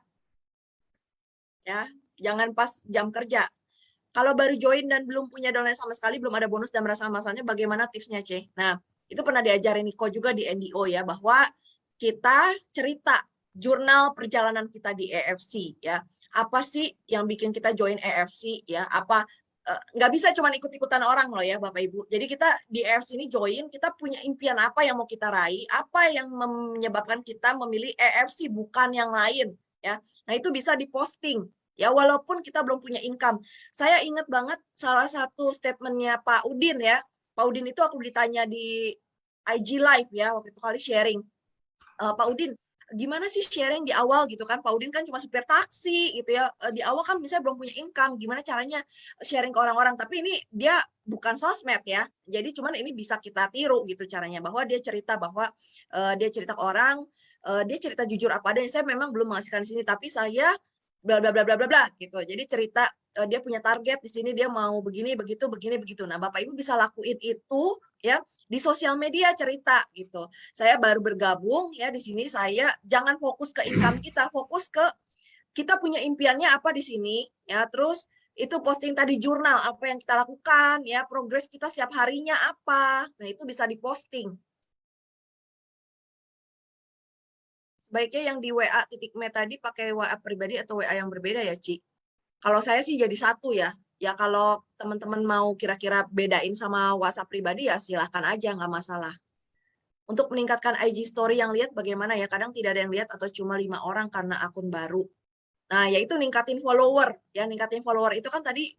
Ya, jangan pas jam kerja. Kalau baru join dan belum punya downline sama sekali, belum ada bonus dan merasa manfaatnya, bagaimana tipsnya, C? Nah, itu pernah diajarin Niko juga di NDO ya, bahwa kita cerita jurnal perjalanan kita di EFC ya. Apa sih yang bikin kita join EFC ya? Apa nggak bisa cuma ikut-ikutan orang loh ya Bapak Ibu. Jadi kita di EFC ini join, kita punya impian apa yang mau kita raih, apa yang menyebabkan kita memilih EFC bukan yang lain ya. Nah, itu bisa diposting ya, walaupun kita belum punya income. Saya ingat banget salah satu statementnya Pak Udin ya. Pak Udin itu aku ditanya di IG Live ya, waktu itu kali sharing. Pak Udin, gimana sih sharing di awal gitu kan? Pak Udin kan cuma supir taksi gitu ya. Di awal kan misalnya belum punya income, gimana caranya sharing ke orang-orang? Tapi ini dia bukan sosmed ya. Jadi cuman ini bisa kita tiru gitu caranya, bahwa dia cerita bahwa dia cerita ke orang, dia cerita jujur apa adanya. Saya memang belum menghasilkan di sini, tapi saya bla bla bla bla bla bla gitu. Jadi cerita dia punya target di sini, dia mau begini begitu begini begitu. Nah, Bapak Ibu bisa lakuin itu ya di sosial media, cerita gitu. Saya baru bergabung ya di sini, saya jangan fokus ke income kita, fokus ke kita punya impiannya apa di sini ya. Terus itu posting tadi jurnal apa yang kita lakukan ya, progres kita setiap harinya apa. Nah, itu bisa diposting. Sebaiknya yang di WA.me tadi pakai WA pribadi atau WA yang berbeda ya, Ci? Kalau saya sih jadi satu ya. Ya kalau teman-teman mau kira-kira bedain sama WhatsApp pribadi ya silahkan aja, nggak masalah. untuk meningkatkan IG story yang lihat bagaimana ya, kadang tidak ada yang lihat atau cuma 5 orang karena akun baru. Nah, yaitu ningkatin follower, ya ningkatin follower itu kan tadi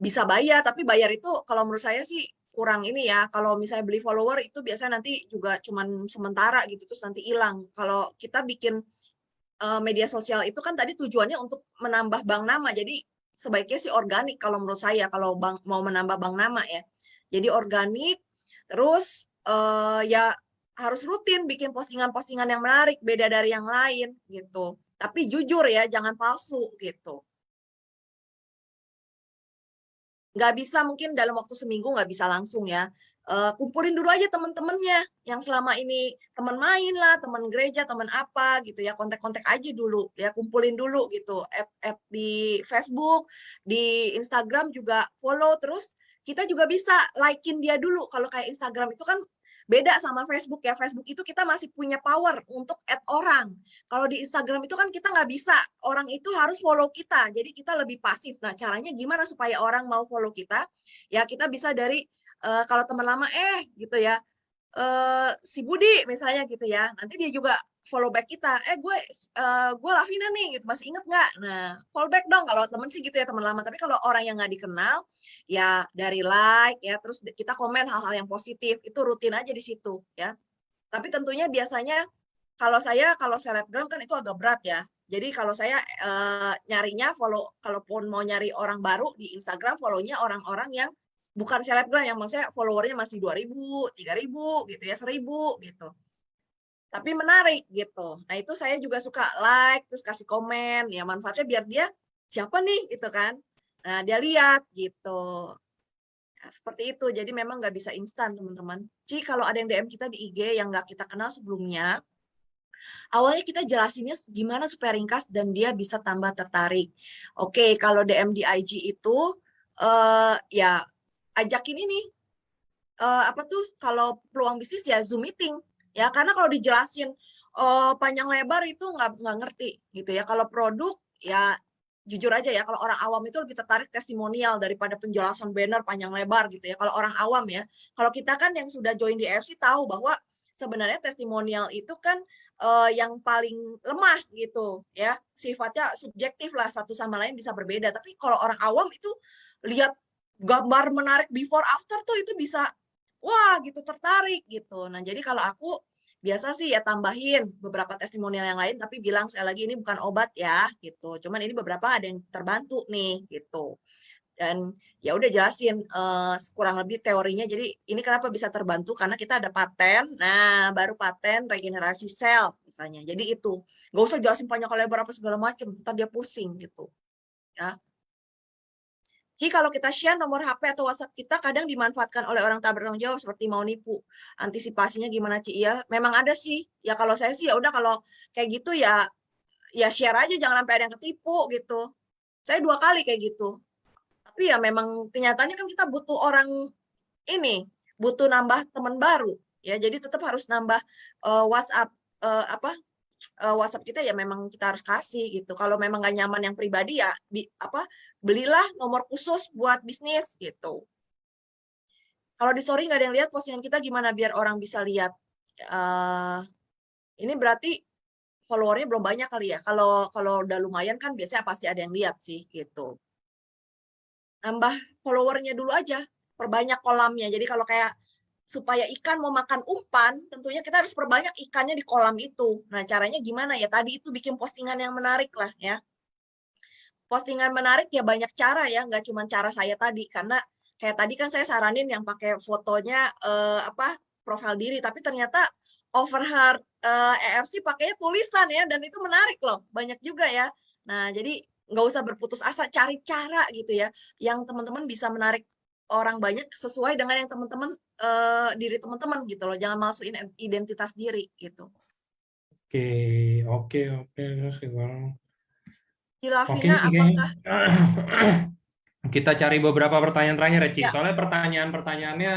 bisa bayar, tapi bayar itu kalau menurut saya sih kurang ini ya. Kalau misalnya beli follower itu biasanya nanti juga cuman sementara gitu, terus nanti hilang. Kalau kita bikin media sosial itu kan tadi tujuannya untuk menambah bank nama, jadi sebaiknya sih organik kalau menurut saya, kalau mau menambah bank nama ya. Jadi organik, terus ya harus rutin bikin postingan-postingan yang menarik, beda dari yang lain gitu. Tapi jujur ya, jangan palsu gitu. Nggak bisa mungkin dalam waktu seminggu nggak bisa langsung ya. Kumpulin dulu aja teman-temannya yang selama ini teman main lah, teman gereja, teman apa gitu ya, kontak-kontak aja dulu ya, kumpulin dulu gitu. Add di Facebook, di Instagram juga follow, terus kita juga bisa like-in dia dulu. Kalau kayak Instagram itu kan beda sama Facebook ya. Facebook itu kita masih punya power untuk add orang. Kalau di Instagram itu kan kita nggak bisa, orang itu harus follow kita, jadi kita lebih pasif. Nah, caranya gimana supaya orang mau follow kita? Ya kita bisa dari kalau teman lama gitu ya, si Budi misalnya gitu ya, nanti dia juga follow back kita. Gue Lavina nih, gitu, masih inget nggak? Nah, follow back dong kalau temen sih gitu ya, teman lama. Tapi kalau orang yang nggak dikenal, ya dari like ya, terus kita komen hal-hal yang positif, itu rutin aja di situ ya. Tapi tentunya biasanya kalau selebgram kan itu agak berat ya. Jadi kalau saya nyarinya kalaupun mau nyari orang baru di Instagram, follow-nya orang-orang yang bukan selebgram, yang maksudnya followernya masih 2.000, 3.000 gitu ya, 1.000 gitu. Tapi menarik gitu. Nah itu saya juga suka like, terus kasih komen, ya manfaatnya biar dia siapa nih gitu kan. Nah dia lihat gitu. Nah, seperti itu. Jadi memang nggak bisa instan teman-teman. Kalau ada yang DM kita di IG yang nggak kita kenal sebelumnya, awalnya kita jelasinnya gimana supaya ringkas dan dia bisa tambah tertarik. Oke, kalau DM di IG itu ya ajakin ini apa tuh, kalau peluang bisnis ya Zoom meeting. Ya karena kalau dijelasin panjang lebar itu nggak ngerti gitu ya. Kalau produk ya jujur aja ya, kalau orang awam itu lebih tertarik testimonial daripada penjelasan banner panjang lebar gitu ya. Kalau orang awam ya, kalau kita kan yang sudah join di EFC tahu bahwa sebenarnya testimonial itu kan yang paling lemah gitu ya, sifatnya subjektif lah, satu sama lain bisa berbeda. Tapi kalau orang awam itu lihat gambar menarik before after tuh itu bisa wah gitu tertarik gitu. Nah jadi kalau aku biasa sih ya tambahin beberapa testimonial yang lain, tapi bilang sekali lagi ini bukan obat ya gitu. Cuman ini beberapa ada yang terbantu nih gitu. Dan ya udah jelasin kurang lebih teorinya. Jadi ini kenapa bisa terbantu karena kita ada paten. Nah, baru paten regenerasi sel misalnya. Jadi itu nggak usah jelasin panjang lebar apa segala macam, ntar dia pusing gitu. Ya. Jadi kalau kita share nomor HP atau WhatsApp kita kadang dimanfaatkan oleh orang tak bertanggung jawab seperti mau nipu. Antisipasinya gimana, Ci? Iya, memang ada sih. Ya kalau saya sih ya udah, kalau kayak gitu ya share aja, jangan sampai ada yang ketipu gitu. Saya 2 kali kayak gitu. Tapi ya memang kenyataannya kan kita butuh orang ini, butuh nambah teman baru. Ya, jadi tetap harus nambah WhatsApp WhatsApp kita, ya memang kita harus kasih gitu. Kalau memang nggak nyaman yang pribadi ya belilah nomor khusus buat bisnis gitu. Kalau di story nggak ada yang lihat postingan kita, gimana biar orang bisa lihat? Ini berarti followernya belum banyak kali ya. Kalau udah lumayan kan biasanya pasti ada yang lihat sih gitu. Nambah followernya dulu aja, perbanyak kolamnya. Jadi kalau kayak supaya ikan mau makan umpan, tentunya kita harus perbanyak ikannya di kolam itu. Nah, caranya gimana ya? Tadi itu bikin postingan yang menarik lah ya. Postingan menarik ya banyak cara ya, nggak cuma cara saya tadi. Karena kayak tadi kan saya saranin yang pakai fotonya profil diri, tapi ternyata Overheard EFC pakainya tulisan ya, dan itu menarik loh, banyak juga ya. Nah, jadi nggak usah berputus asa, cari cara gitu ya, yang teman-teman bisa menarik orang banyak sesuai dengan yang teman-teman diri teman-teman gitu loh, jangan masukin identitas diri gitu. Oke. Oke Lavina, nih, apakah kita cari beberapa pertanyaan terakhir ya, Ci. ya Soalnya pertanyaannya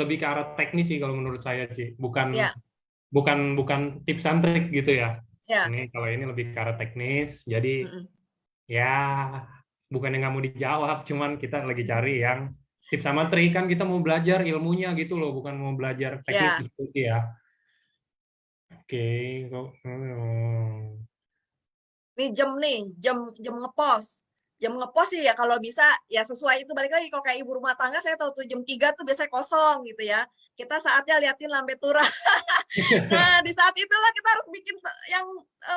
lebih ke arah teknis sih kalau menurut saya, Ci. Bukan ya bukan tips and trik gitu ya. ya Kalau ini lebih ke arah teknis. Jadi ya bukan yang nggak mau dijawab, cuman kita lagi cari yang tips sama trik, kan kita mau belajar ilmunya gitu loh, bukan mau belajar teknis ya gitu ya. Oke, kok. Nih, jam ngepost. Jam ngepost sih ya kalau bisa ya sesuai itu, balik lagi kalau kayak ibu rumah tangga saya tahu tuh jam 3 tuh biasanya kosong gitu ya. Kita saatnya liatin lambe turah. Nah, di saat itulah kita harus bikin yang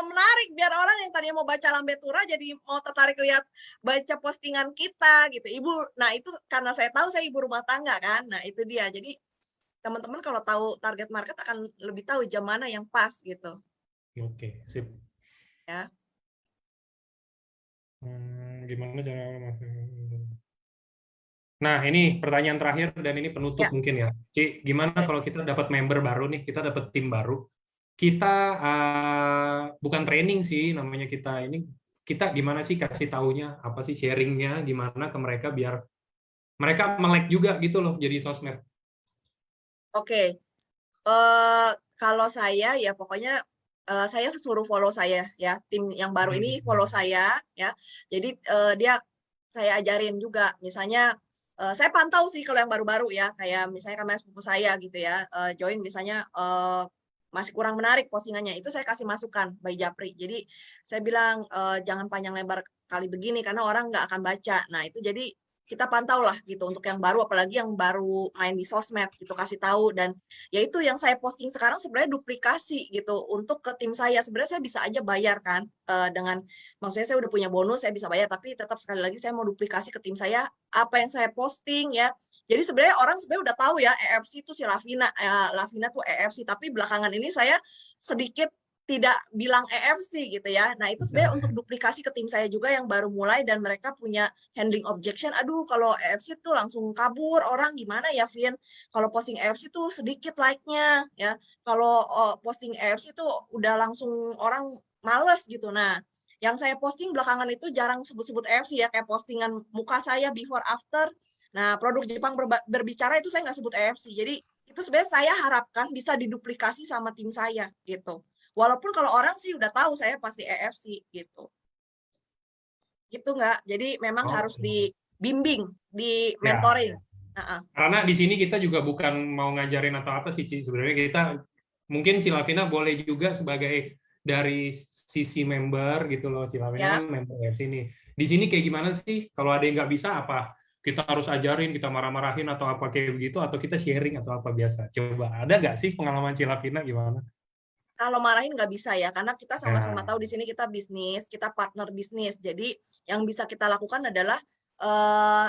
menarik biar orang yang tadinya mau baca lambe turah jadi mau tertarik lihat baca postingan kita gitu. Nah itu karena saya tahu saya ibu rumah tangga kan. Nah, itu dia. Jadi teman-teman kalau tahu target market akan lebih tahu jam mana yang pas gitu. Oke, sip. Ya. Gimana cara? Nah, ini pertanyaan terakhir dan ini penutup Ya. mungkin ya. Ci, gimana Oke. kalau kita dapat member baru nih, kita dapat tim baru. Kita bukan training sih namanya kita ini. Kita gimana sih kasih taunya, apa sih sharingnya, gimana ke mereka biar mereka melek juga gitu loh jadi sosmed. Oke. Kalau saya ya pokoknya saya suruh follow saya ya, tim yang baru ini follow saya ya. Jadi saya ajarin juga, misalnya saya pantau sih kalau yang baru-baru ya, kayak misalnya kamera sepupu saya gitu ya, join misalnya masih kurang menarik postingannya, itu saya kasih masukan by Japri. Jadi saya bilang jangan panjang lebar kali begini karena orang nggak akan baca. Nah itu jadi kita pantau lah gitu untuk yang baru, apalagi yang baru main di sosmed gitu, kasih tahu. Dan ya itu yang saya posting sekarang sebenarnya duplikasi gitu untuk ke tim saya. Sebenarnya saya bisa aja bayar kan dengan, maksudnya saya udah punya bonus saya bisa bayar, tapi tetap sekali lagi saya mau duplikasi ke tim saya apa yang saya posting ya. Jadi sebenarnya orang sebenarnya udah tahu ya EFC itu si Lavina, Lavina tuh EFC, tapi belakangan ini saya sedikit tidak bilang EFC gitu ya. Nah itu sebenarnya untuk duplikasi ke tim saya juga yang baru mulai dan mereka punya handling objection. Aduh kalau EFC tuh langsung kabur orang, gimana ya Vin? Kalau posting EFC tuh sedikit like-nya ya. Kalau posting EFC tuh udah langsung orang males gitu. Nah, yang saya posting belakangan itu jarang sebut-sebut EFC ya, kayak postingan muka saya before after. Nah, produk Jepang berbicara itu saya nggak sebut EFC. Jadi itu sebenarnya saya harapkan bisa diduplikasi sama tim saya gitu. Walaupun kalau orang sih udah tahu saya pasti EFC gitu. Gitu nggak? Jadi memang harus Oke. dibimbing, di Ya, mentoring. ya. Nah, Karena di sini kita juga bukan mau ngajarin atau apa sih, Ci. Sebenarnya kita mungkin Cilavina boleh juga sebagai dari sisi member gitu loh. Cilavina ya. kan member ya sini. Di sini kayak gimana sih? Kalau ada yang nggak bisa apa? Kita harus ajarin, kita marah-marahin atau apa kayak begitu, atau kita sharing atau apa biasa? Coba ada nggak sih pengalaman Cilavina gimana? Kalau marahin nggak bisa ya, karena kita sama-sama Ya, tahu di sini kita bisnis, kita partner bisnis. Jadi yang bisa kita lakukan adalah eh,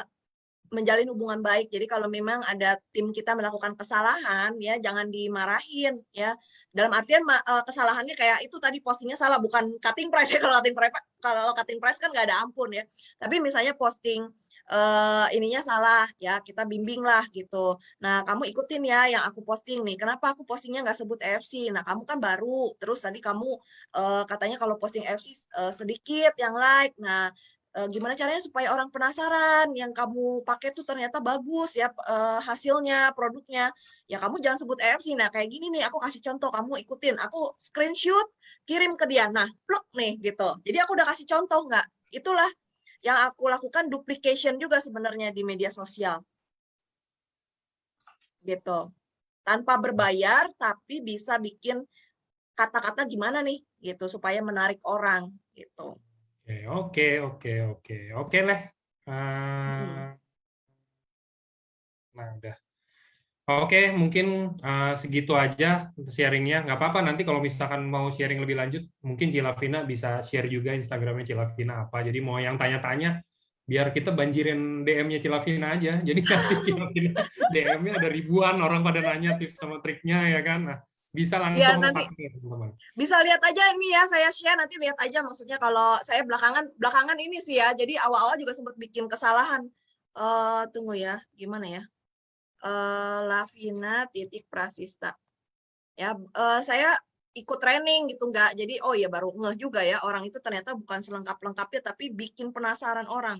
menjalin hubungan baik. Jadi kalau memang ada tim kita melakukan kesalahan, ya jangan dimarahin, ya. Dalam artian kesalahannya kayak itu tadi postingnya salah, bukan cutting price ya. Kalau cutting price kan nggak ada ampun ya. Tapi misalnya posting ininya salah, ya kita bimbing lah gitu. Nah kamu ikutin ya yang aku posting nih. Kenapa aku postingnya nggak sebut EFC? Nah kamu kan baru, terus tadi kamu katanya kalau posting EFC sedikit yang like. Nah gimana caranya supaya orang penasaran yang kamu pakai tuh ternyata bagus ya hasilnya, produknya. Ya kamu jangan sebut EFC. Nah kayak gini nih, aku kasih contoh, kamu ikutin. Aku screenshot, kirim ke dia. Nah, pluk nih gitu. Jadi aku udah kasih contoh nggak? Itulah yang aku lakukan, duplication juga sebenarnya di media sosial. Gitu. Tanpa berbayar, tapi bisa bikin kata-kata gimana nih gitu supaya menarik orang gitu. oke, oke, oke, oke lah. Hmm. Nah, udah. Oke, mungkin segitu aja sharingnya. Nggak apa-apa, nanti kalau misalkan mau sharing lebih lanjut, mungkin Cilavina bisa share juga Instagramnya Cilavina apa. Jadi mau yang tanya-tanya, biar kita banjirin DM-nya Cilavina aja. Jadi nanti Cilavina DM-nya ada ribuan orang pada nanya tips sama triknya, ya kan? Nah, bisa Ya langsung nanti pakai, teman-teman. bisa lihat aja ini ya, saya share nanti lihat aja, maksudnya kalau saya belakangan ini sih ya, jadi awal-awal juga sempat bikin kesalahan. Tunggu ya, gimana ya? Lavina titik Prasista. Ya, saya ikut training gitu nggak. Jadi oh ya baru ngeh juga ya orang itu ternyata bukan selengkap-lengkapnya tapi bikin penasaran orang.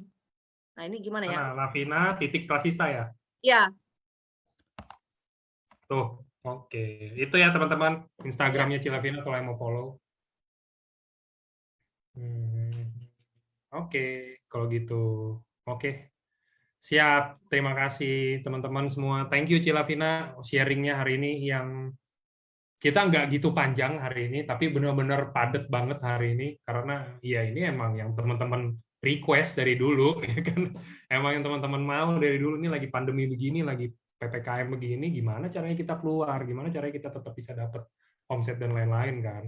Nah, ini gimana ya? Mana? Lavina titik Prasista ya? Ya, Tuh, oke. Itu ya teman-teman, ya. Instagramnya Cilavina kalau yang mau follow. Hmm, oke, kalau gitu. Oke, siap. Terima kasih teman-teman semua. Thank you Cilavina sharingnya hari ini yang kita nggak gitu panjang hari ini, tapi benar-benar padat banget hari ini karena ya ini emang yang teman-teman request dari dulu, ya kan? Emang yang teman-teman mau dari dulu, ini lagi pandemi begini, lagi PPKM begini, gimana caranya kita keluar, gimana caranya kita tetap bisa dapat omset dan lain-lain kan.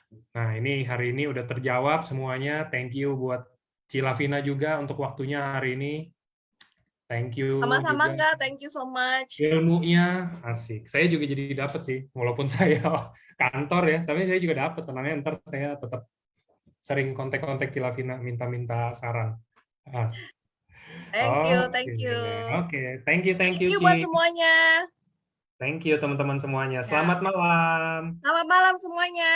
Nah ini hari ini udah terjawab semuanya. Thank you buat Cilavina juga untuk waktunya hari ini. Thank you Sama-sama juga Kak, thank you so much. ilmunya, asik. Saya juga jadi dapat sih, walaupun saya kantor ya, tapi saya juga dapat. Tenangnya ntar saya tetap sering kontak-kontak Cilavina, minta-minta saran. Asik. Thank you, Oke, thank you. oke. Thank Thank you, you buat Ci. semuanya. Thank you teman-teman semuanya. Ya, Selamat malam. selamat malam semuanya.